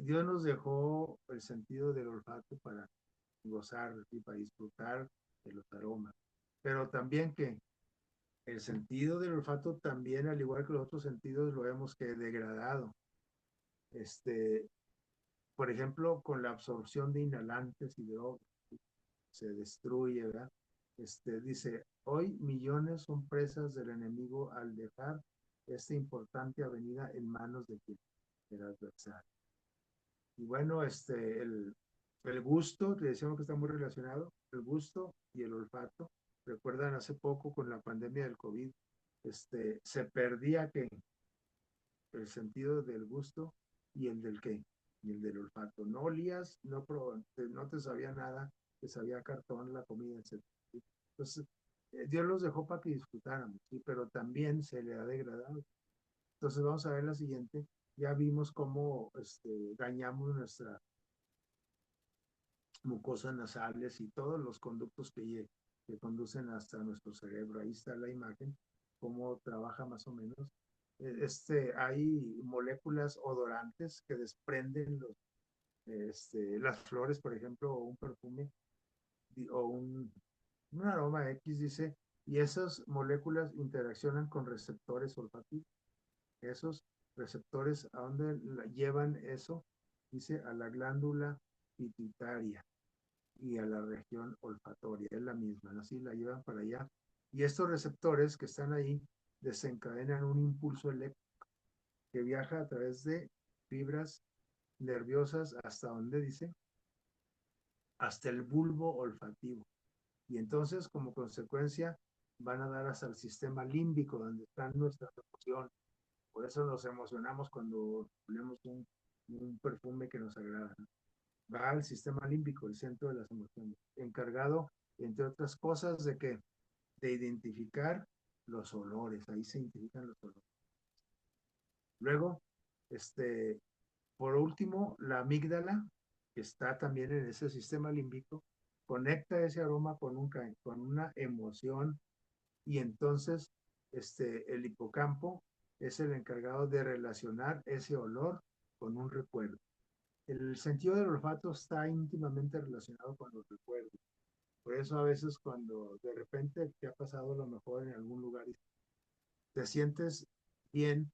S1: Dios nos dejó el sentido del olfato para gozar y para disfrutar de los aromas. Pero también que el sentido del olfato también, al igual que los otros sentidos, lo vemos que degradado. Este, por ejemplo, con la absorción de inhalantes y drogas, se destruye, ¿verdad? Dice, hoy millones son presas del enemigo al dejar esta importante avenida en manos de quien el adversario. Y bueno, el gusto, que decíamos que está muy relacionado, el gusto y el olfato. Recuerdan hace poco con la pandemia del COVID, se perdía que el sentido del gusto y el del qué, y el del olfato. No olías, no te sabía nada, te sabía cartón, la comida, etc. Entonces, Dios los dejó para que disfrutáramos, ¿sí? Pero también se le ha degradado. Entonces vamos a ver la siguiente. Ya vimos cómo dañamos nuestra mucosas nasales y todos los conductos que conducen hasta nuestro cerebro. Ahí está la imagen, cómo trabaja más o menos. Hay moléculas odorantes que desprenden las flores, por ejemplo, o un perfume o un aroma X, dice, y esas moléculas interaccionan con receptores olfativos. Esos receptores, ¿a dónde llevan eso? Dice, a la glándula pituitaria y a la región olfatoria, es la misma, ¿no? Así la llevan para allá. Y estos receptores que están ahí desencadenan un impulso eléctrico que viaja a través de fibras nerviosas hasta donde dice, hasta el bulbo olfativo. Y entonces, como consecuencia, van a dar hasta el sistema límbico, donde están nuestras emociones. Por eso nos emocionamos cuando ponemos un perfume que nos agrada, ¿no? Va al sistema límbico, el centro de las emociones, encargado, entre otras cosas, de que de identificar los olores, ahí se identifican los olores. Luego, este, por último, la amígdala, que está también en ese sistema límbico, conecta ese aroma con una emoción y entonces el hipocampo es el encargado de relacionar ese olor con un recuerdo. El sentido del olfato está íntimamente relacionado con los recuerdos. Por eso a veces cuando de repente te ha pasado lo mejor en algún lugar y te sientes bien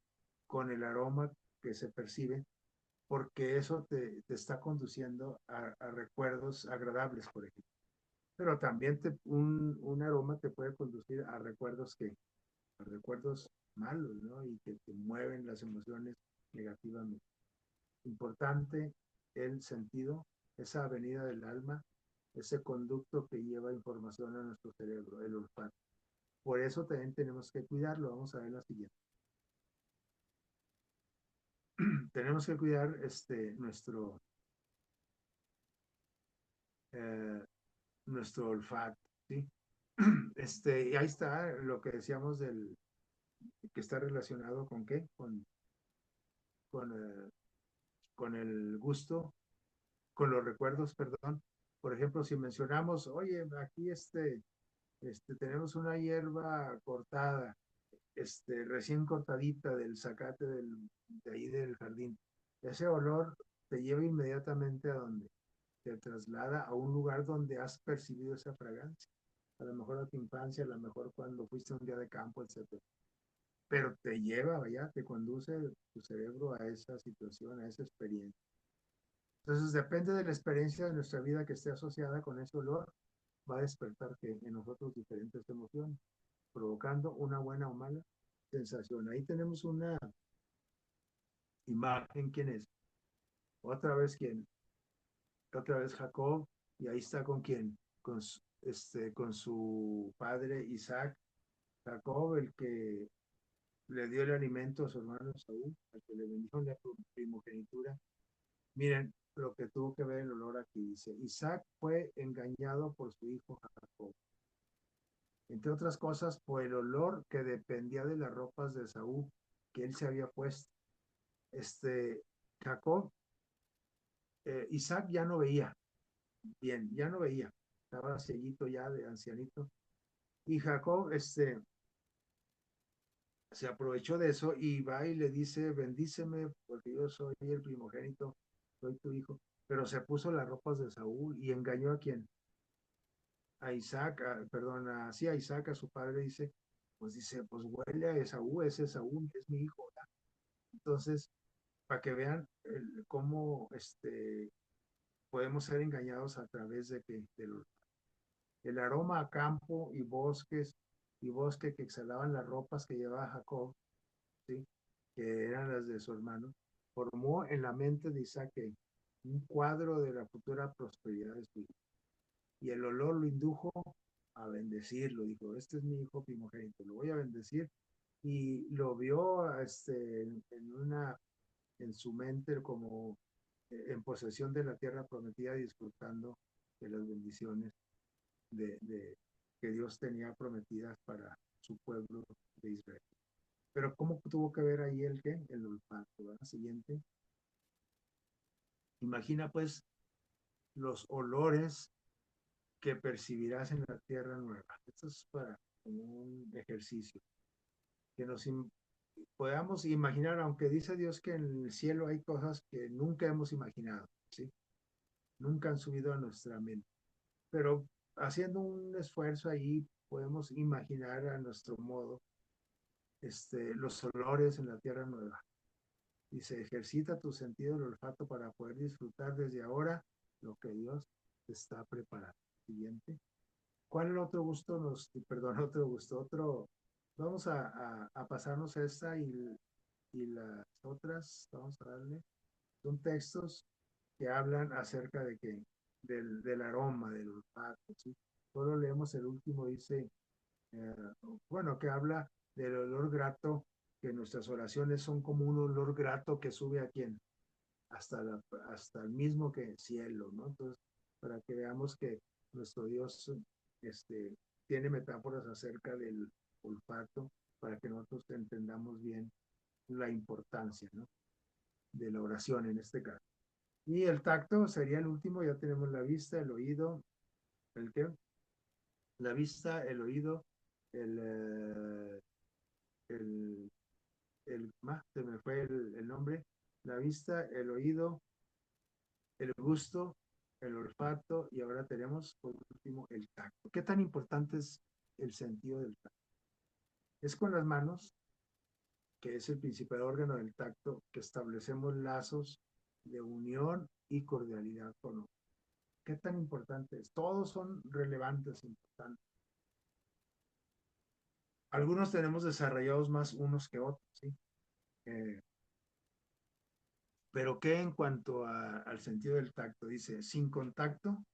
S1: con el aroma que se percibe, porque eso te está conduciendo a recuerdos agradables, por ejemplo. Pero también un aroma te puede conducir a recuerdos malos, ¿no? Y que te mueven las emociones negativamente. Importante el sentido, esa avenida del alma, ese conducto que lleva información a nuestro cerebro, el olfato. Por eso también tenemos que cuidarlo. Vamos a ver la siguiente. Tenemos que cuidar eh, nuestro olfato, ¿sí? Y ahí está lo que decíamos que está relacionado con qué, con, eh, con el gusto, con los recuerdos, perdón. Por ejemplo, si mencionamos, oye, aquí tenemos una hierba cortada, recién cortadita del zacate de ahí del jardín. Ese olor te lleva inmediatamente a donde te traslada a un lugar donde has percibido esa fragancia. A lo mejor a tu infancia, a lo mejor cuando fuiste un día de campo, etcétera. Pero te lleva, vaya, te conduce tu cerebro a esa situación, a esa experiencia. Entonces, depende de la experiencia de nuestra vida que esté asociada con ese olor, va a despertar que en nosotros diferentes emociones, provocando una buena o mala sensación. Ahí tenemos una imagen, ¿quién es? Otra vez, ¿quién? Otra vez Jacob, y ahí está con quién, con su padre Isaac. Jacob, el que le dio el alimento a su hermano Saúl, al que le bendijo la primogenitura. Miren lo que tuvo que ver el olor aquí. Dice, Isaac fue engañado por su hijo Jacob, entre otras cosas por el olor que dependía de las ropas de Saúl que él se había puesto. este, Jacob, Isaac ya no veía bien, ya no veía, estaba cieguito ya de ancianito, y Jacob, se aprovechó de eso y va y le dice, bendíceme porque yo soy el primogénito, soy tu hijo, pero se puso las ropas de Saúl y engañó a quien, a Isaac, perdón, sí, a Isaac, a su padre, dice, pues huele a Esaú, ese Esaú es mi hijo, ¿verdad? Entonces, para que vean cómo podemos ser engañados a través del aroma a campo y bosque que exhalaban las ropas que llevaba Jacob, ¿sí? Que eran las de su hermano, formó en la mente de Isaac un cuadro de la futura prosperidad de su hijo. Y el olor lo indujo a bendecirlo. Dijo, este es mi hijo primogénito, lo voy a bendecir. Y lo vio en su mente como en posesión de la tierra prometida, disfrutando de las bendiciones de que Dios tenía prometidas para su pueblo de Israel. Pero ¿cómo tuvo que ver ahí el qué? El olfato, ¿verdad? Siguiente. Imagina pues los olores que percibirás en la tierra nueva. Esto es para un ejercicio. Que podamos imaginar, aunque dice Dios que en el cielo hay cosas que nunca hemos imaginado, ¿sí? Nunca han subido a nuestra mente. Pero haciendo un esfuerzo ahí, podemos imaginar a nuestro modo los olores en la tierra nueva. Dice, ejercita tu sentido del olfato para poder disfrutar desde ahora lo que Dios te está preparando. Siguiente. ¿Cuál el otro gusto perdón, otro gusto, vamos a pasarnos esta y las otras, vamos a darle, son textos que hablan acerca de del aroma, del olfato, ¿sí? Solo leemos el último, dice, eh, bueno, que habla del olor grato, que nuestras oraciones son como un olor grato que sube a quién, hasta el mismo que el cielo, ¿no? Entonces, para que veamos que nuestro Dios este, tiene metáforas acerca del olfato, para que nosotros entendamos bien la importancia, ¿no? De la oración en este caso. Y el tacto sería el último, ya tenemos la vista, el oído, ¿el qué? La vista, el oído, el, eh, el, se me fue el nombre, la vista, el oído, el gusto, el olfato y ahora tenemos por último el tacto. ¿Qué tan importante es el sentido del tacto? Es con las manos, que es el principal órgano del tacto, que establecemos lazos de unión y cordialidad con otros. ¿Qué tan importante es? Todos son relevantes, importantes. Algunos tenemos desarrollados más unos que otros, ¿sí? Eh, pero ¿qué en cuanto al sentido del tacto? Dice, sin contacto,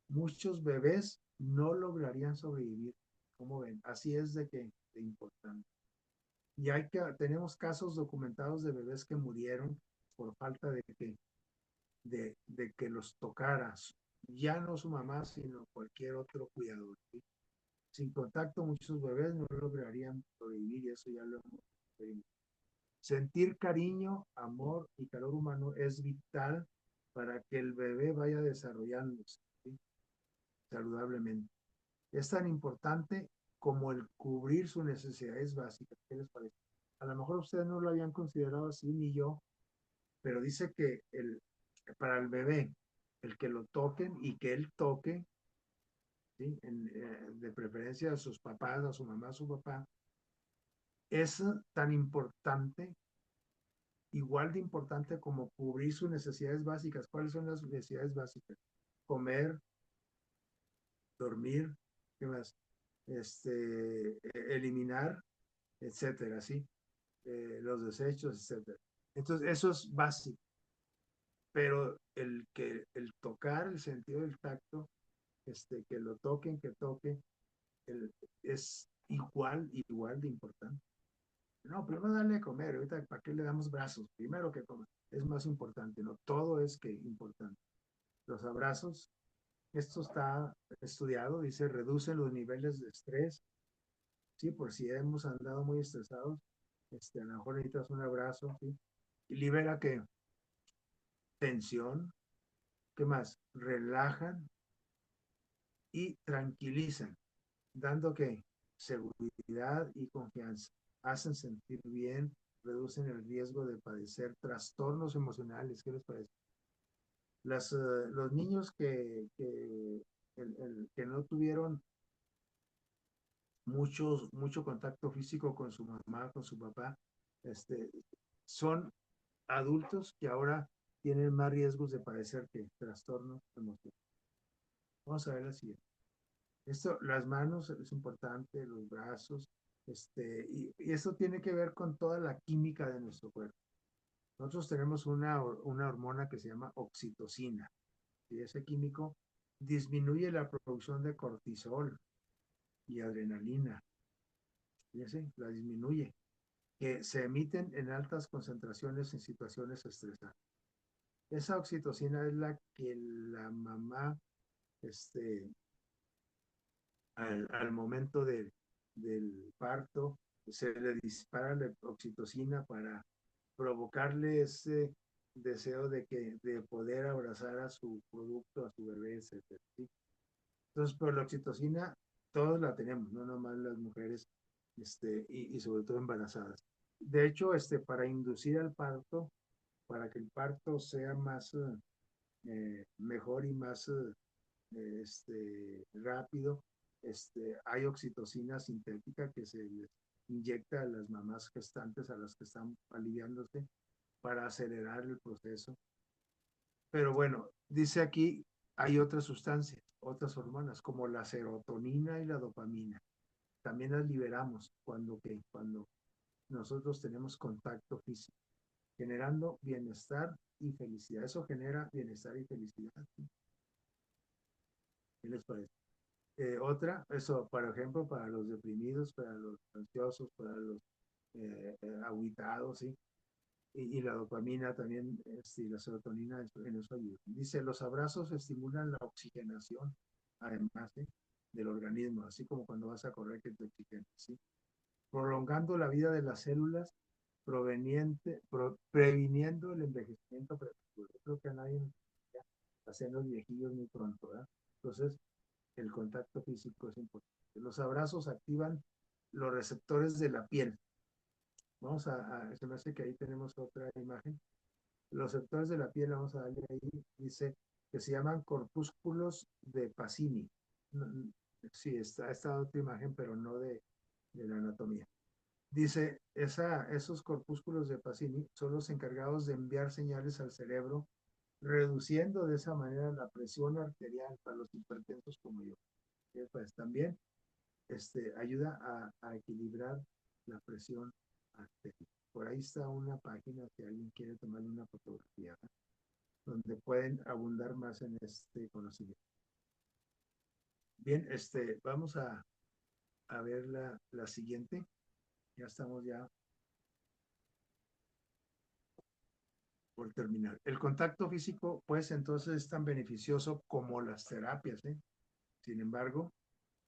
S1: muchos bebés no lograrían sobrevivir. ¿Cómo ven? Así es de importante. Y tenemos casos documentados de bebés que murieron por falta de que los tocaras, ya no su mamá, sino cualquier otro cuidador, ¿sí? Sin contacto, muchos bebés no lograrían sobrevivir y eso ya lo hemos visto. Sentir cariño, amor y calor humano es vital para que el bebé vaya desarrollándose, ¿sí? Saludablemente. Es tan importante como el cubrir sus necesidades básicas. ¿Qué les parece? A lo mejor ustedes no lo habían considerado así, ni yo, pero dice que para el bebé, el que lo toquen y que él toque, ¿sí? De preferencia a sus papás, a su mamá, a su papá, es tan importante, igual de importante como cubrir sus necesidades básicas. ¿Cuáles son las necesidades básicas? Comer, dormir, ¿qué más? Eliminar, etcétera, ¿sí? Los desechos, etcétera. Entonces, eso es básico, pero el tocar, el sentido del tacto, que lo toquen, que toque, es igual de importante. No, primero darle a comer, ahorita para qué le damos brazos, primero que comer, es más importante, no, todo es que importante. Los abrazos, esto está estudiado, dice, reducen los niveles de estrés, sí, por si hemos andado muy estresados, a lo mejor necesitas un abrazo, ¿sí? libera que tensión, ¿qué más? Relajan y tranquilizan, dando que seguridad y confianza, hacen sentir bien, reducen el riesgo de padecer trastornos emocionales. ¿Qué les parece? Los niños que no tuvieron mucho contacto físico con su mamá, con su papá, este, son adultos que ahora tienen más riesgos de padecer que trastornos emocionales. Vamos a ver la siguiente. Esto, las manos es importante, los brazos, y esto tiene que ver con toda la química de nuestro cuerpo. Nosotros tenemos una hormona que se llama oxitocina, y ese químico disminuye la producción de cortisol y adrenalina, fíjense, la disminuye, que se emiten en altas concentraciones en situaciones estresantes. Esa oxitocina es la que la mamá, este, al momento del parto, se le dispara la oxitocina para provocarle ese deseo de poder abrazar a su producto, a su bebé, etcétera, ¿sí? Entonces, pero la oxitocina todos la tenemos, no nomás las mujeres, y sobre todo embarazadas. De hecho, para inducir al parto, para que el parto sea más mejor y más rápido, hay oxitocina sintética que se les inyecta a las mamás gestantes, a las que están aliviándose, para acelerar el proceso. Pero bueno, dice aquí, hay otras sustancias, otras hormonas, como la serotonina y la dopamina. También las liberamos cuando nosotros tenemos contacto físico, generando bienestar y felicidad. Eso genera bienestar y felicidad. ¿Qué les parece? Otra, eso, por ejemplo, para los deprimidos, para los ansiosos, para los aguitados, ¿sí? Y la dopamina también, y la serotonina en eso ayuda. Dice, los abrazos estimulan la oxigenación, además, ¿sí? Del organismo, así como cuando vas a correr que te oxigenas, ¿sí? Prolongando la vida de las células, previniendo el envejecimiento prematuro. Yo creo que a nadie nos gustaría hacer los viejillos muy pronto, ¿verdad? Entonces, el contacto físico es importante. Los abrazos activan los receptores de la piel. Se me hace que ahí tenemos otra imagen. Los receptores de la piel, vamos a darle ahí, dice que se llaman corpúsculos de Pacini. Sí, está esta otra imagen, pero no de la anatomía. Dice, esos corpúsculos de Pacini son los encargados de enviar señales al cerebro, reduciendo de esa manera la presión arterial para los hipertensos como yo. Pues también ayuda a equilibrar la presión arterial. Por ahí está una página si alguien quiere tomarle una fotografía, ¿no? Donde pueden abundar más en este conocimiento. Bien, vamos a ver la siguiente. Ya estamos ya por terminar. El contacto físico, pues entonces es tan beneficioso como las terapias, ¿eh? Sin embargo,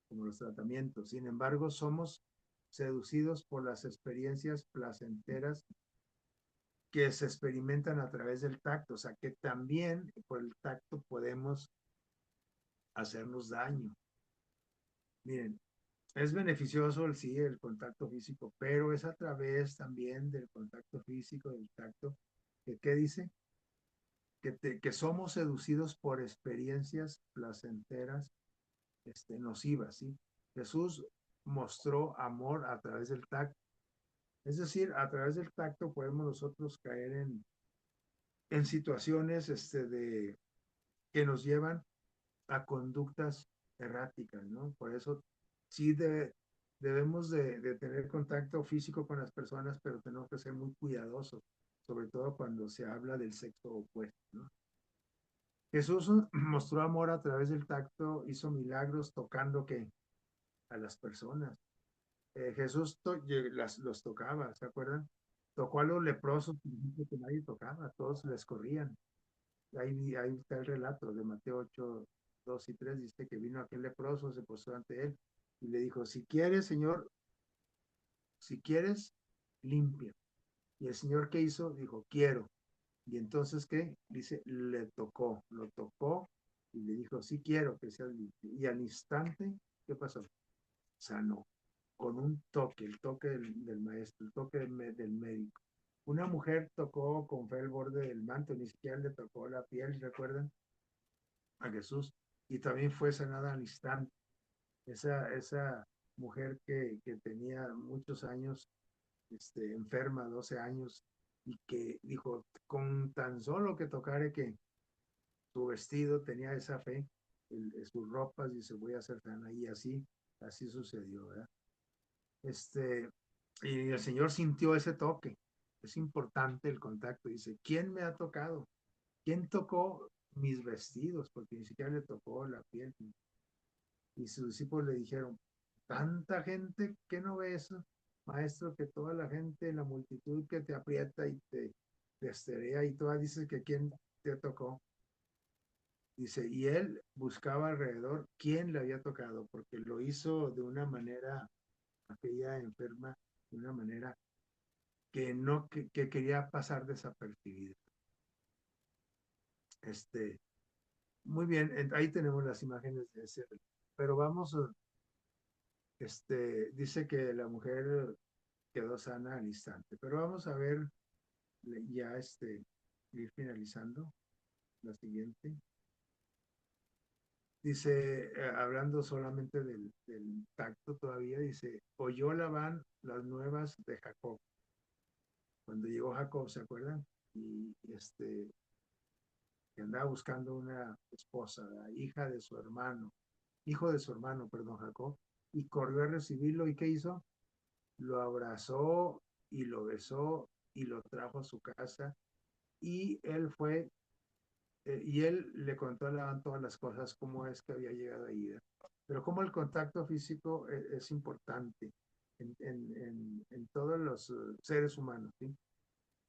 S1: como los tratamientos. Sin embargo, somos seducidos por las experiencias placenteras que se experimentan a través del tacto, o sea que también por el tacto podemos hacernos daño. Miren, es beneficioso sí el contacto físico, pero es a través también del contacto físico, del tacto, ¿qué dice? Que somos seducidos por experiencias placenteras, nocivas, ¿sí? Jesús mostró amor a través del tacto. Es decir, a través del tacto podemos nosotros caer en situaciones que nos llevan a conductas erráticas, ¿no? Por eso sí debemos de tener contacto físico con las personas, pero tenemos que ser muy cuidadosos, sobre todo cuando se habla del sexo opuesto, ¿no? Jesús mostró amor a través del tacto, hizo milagros tocando que a las personas. Jesús los tocaba, ¿se acuerdan? Tocó a los leprosos que nadie tocaba, todos les corrían. Ahí está el relato de Mateo 8, 2 y 3, dice que vino aquel leproso, se postró ante él y le dijo, si quieres, Señor, si quieres, limpia. Y el Señor, ¿qué hizo? Dijo, quiero. Y entonces, ¿qué? Dice, le tocó, lo tocó y le dijo, sí quiero que seas limpio. Y al instante, ¿qué pasó? Sanó con un toque, el toque del maestro, el toque del médico. Una mujer tocó con fe el borde del manto, ni siquiera le tocó la piel, ¿recuerdan? A Jesús. Y también fue sanada al instante. Esa mujer que tenía muchos años enferma, 12 años, y que dijo, con tan solo que tocare que su vestido tenía esa fe, sus ropas, dice, voy a ser sana, y así sucedió, ¿verdad? Y el Señor sintió ese toque. Es importante el contacto. Dice, ¿quién me ha tocado? ¿Quién tocó mis vestidos? Porque ni siquiera le tocó la piel. Y sus discípulos le dijeron, tanta gente que no ves, maestro, que toda la gente, la multitud que te aprieta y te esterea y todas dices que quién te tocó. Dice, y él buscaba alrededor quién le había tocado, porque lo hizo de una manera, aquella enferma, de una manera que no, que quería pasar desapercibido. Este, muy bien, ahí tenemos las imágenes de ese, pero vamos, dice que la mujer quedó sana al instante, pero vamos a ver ya ir finalizando la siguiente. Dice, hablando solamente del tacto todavía, dice, oyó Labán las nuevas de Jacob. Cuando llegó Jacob, ¿se acuerdan? Y que andaba buscando una esposa, la hija de su hermano, hijo de su hermano, perdón, Jacob, y corrió a recibirlo. ¿Y qué hizo? Lo abrazó y lo besó y lo trajo a su casa. Y él le contó a Labán todas las cosas, cómo es que había llegado ahí. Pero como el contacto físico es importante en todos los seres humanos, ¿sí?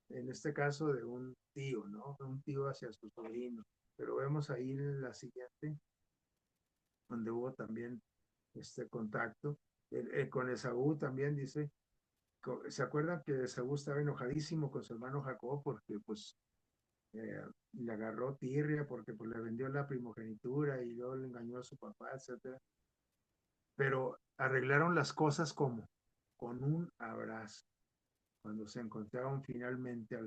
S1: En este caso de un tío, ¿no? Un tío hacia su sobrino. Pero vemos ahí en la siguiente, donde hubo también este contacto. Con Esaú también dice, ¿se acuerdan que Esaú estaba enojadísimo con su hermano Jacob porque pues le agarró tirria porque pues le vendió la primogenitura y luego le engañó a su papá, etcétera? Pero arreglaron las cosas como con un abrazo. Cuando se encontraron finalmente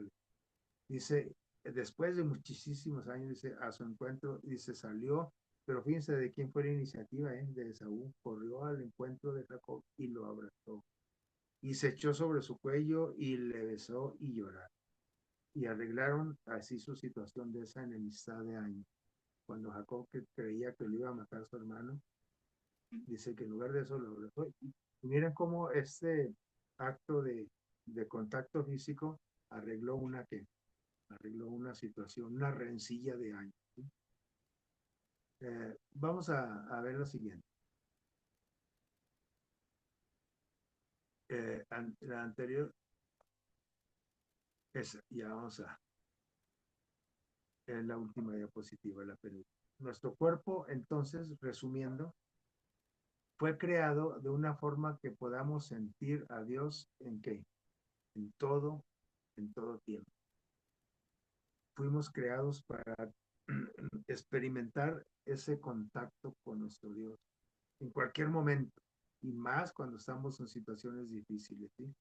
S1: dice, después de muchísimos años, dice, a su encuentro, dice, salió, pero fíjense de quién fue la iniciativa, de Esaú, corrió al encuentro de Jacob y lo abrazó, y se echó sobre su cuello y le besó y lloraron. Y arreglaron así su situación de esa enemistad de años. Cuando Jacob que creía que le iba a matar a su hermano, dice que en lugar de eso lo abrazó. Y miren cómo este acto de contacto físico arregló una situación, una rencilla de años. ¿Sí? Vamos a ver lo siguiente. La anterior, ya vamos a la última diapositiva, la penúltima. Nuestro cuerpo, entonces, resumiendo, fue creado de una forma que podamos sentir a Dios en qué? En todo tiempo. Fuimos creados para experimentar ese contacto con nuestro Dios en cualquier momento y más cuando estamos en situaciones difíciles, ¿sí?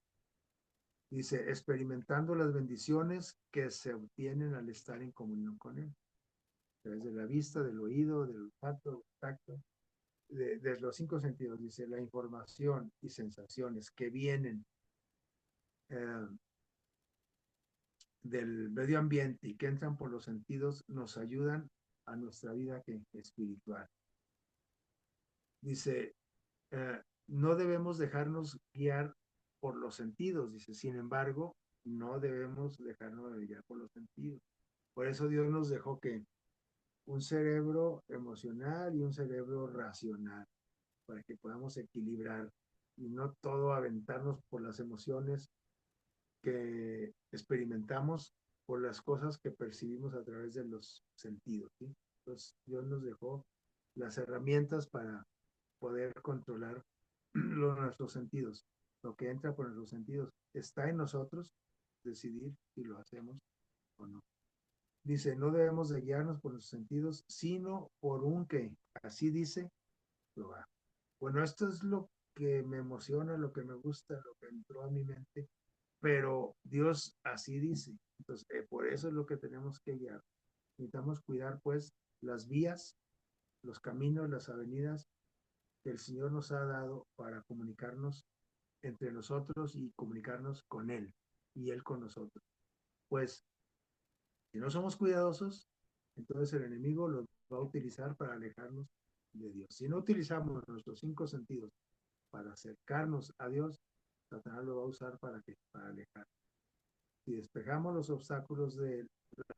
S1: Dice, experimentando las bendiciones que se obtienen al estar en comunión con Él, a través de la vista, del oído, del olfato, del tacto, de los cinco sentidos. Dice, la información y sensaciones que vienen eh, del medio ambiente y que entran por los sentidos nos ayudan a nuestra vida espiritual. Dice, no debemos dejarnos guiar por los sentidos, dice, sin embargo, no debemos dejarnos guiar por los sentidos. Por eso Dios nos dejó que un cerebro emocional y un cerebro racional, para que podamos equilibrar y no todo aventarnos por las emociones que experimentamos, por las cosas que percibimos a través de los sentidos, ¿sí? Entonces Dios nos dejó las herramientas para poder controlar nuestros sentidos. Lo que entra por nuestros sentidos está en nosotros decidir si lo hacemos o no. Dice, no debemos de guiarnos por los sentidos, sino por un que, así dice, Jehová. Bueno, esto es lo que me emociona, lo que me gusta, lo que entró a mi mente, pero Dios así dice. Entonces, por eso es lo que tenemos que guiar. Necesitamos cuidar, pues, las vías, los caminos, las avenidas que el Señor nos ha dado para comunicarnos entre nosotros y comunicarnos con Él y Él con nosotros. Pues, si no somos cuidadosos, entonces el enemigo los va a utilizar para alejarnos de Dios. Si no utilizamos nuestros 5 sentidos para acercarnos a Dios, Satanás lo va a usar para alejar. Si despejamos los obstáculos de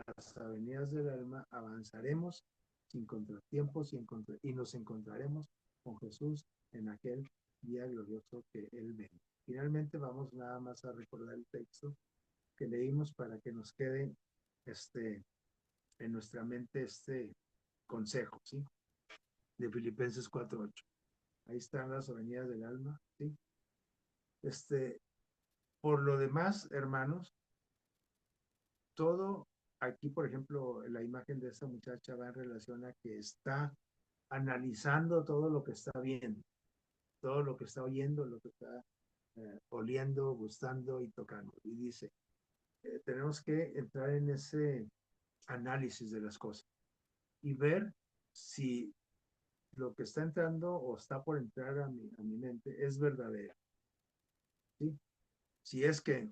S1: las avenidas del alma, avanzaremos sin contratiempos y nos encontraremos con Jesús en aquel día glorioso que Él viene. Finalmente vamos nada más a recordar el texto que leímos para que nos quede en nuestra mente este consejo, ¿sí? De Filipenses 4:8. Ahí están las avenidas del alma, ¿sí? Por lo demás, hermanos, todo aquí, por ejemplo, la imagen de esta muchacha va en relación a que está analizando todo lo que está viendo, todo lo que está oyendo, lo que está oliendo, gustando y tocando. Y dice, tenemos que entrar en ese análisis de las cosas y ver si lo que está entrando o está por entrar a mi mente es verdadero, ¿sí? Si es que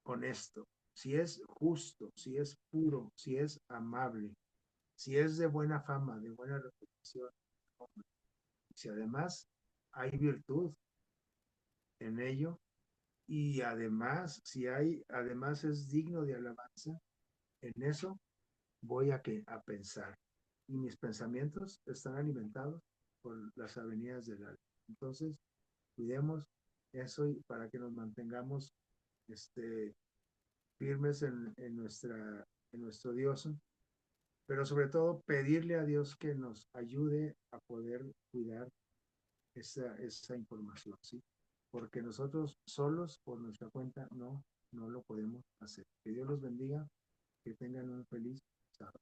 S1: honesto, si es justo, si es puro, si es amable, si es de buena fama, de buena reputación, si además hay virtud en ello y además, si hay, además es digno de alabanza, en eso voy a pensar. Y mis pensamientos están alimentados por las avenidas del alma. Entonces, cuidemos eso y para que nos mantengamos firmes en nuestro Dios, pero sobre todo pedirle a Dios que nos ayude a poder cuidar esa información, ¿sí? Porque nosotros solos, por nuestra cuenta, no lo podemos hacer. Que Dios los bendiga, que tengan un feliz sábado.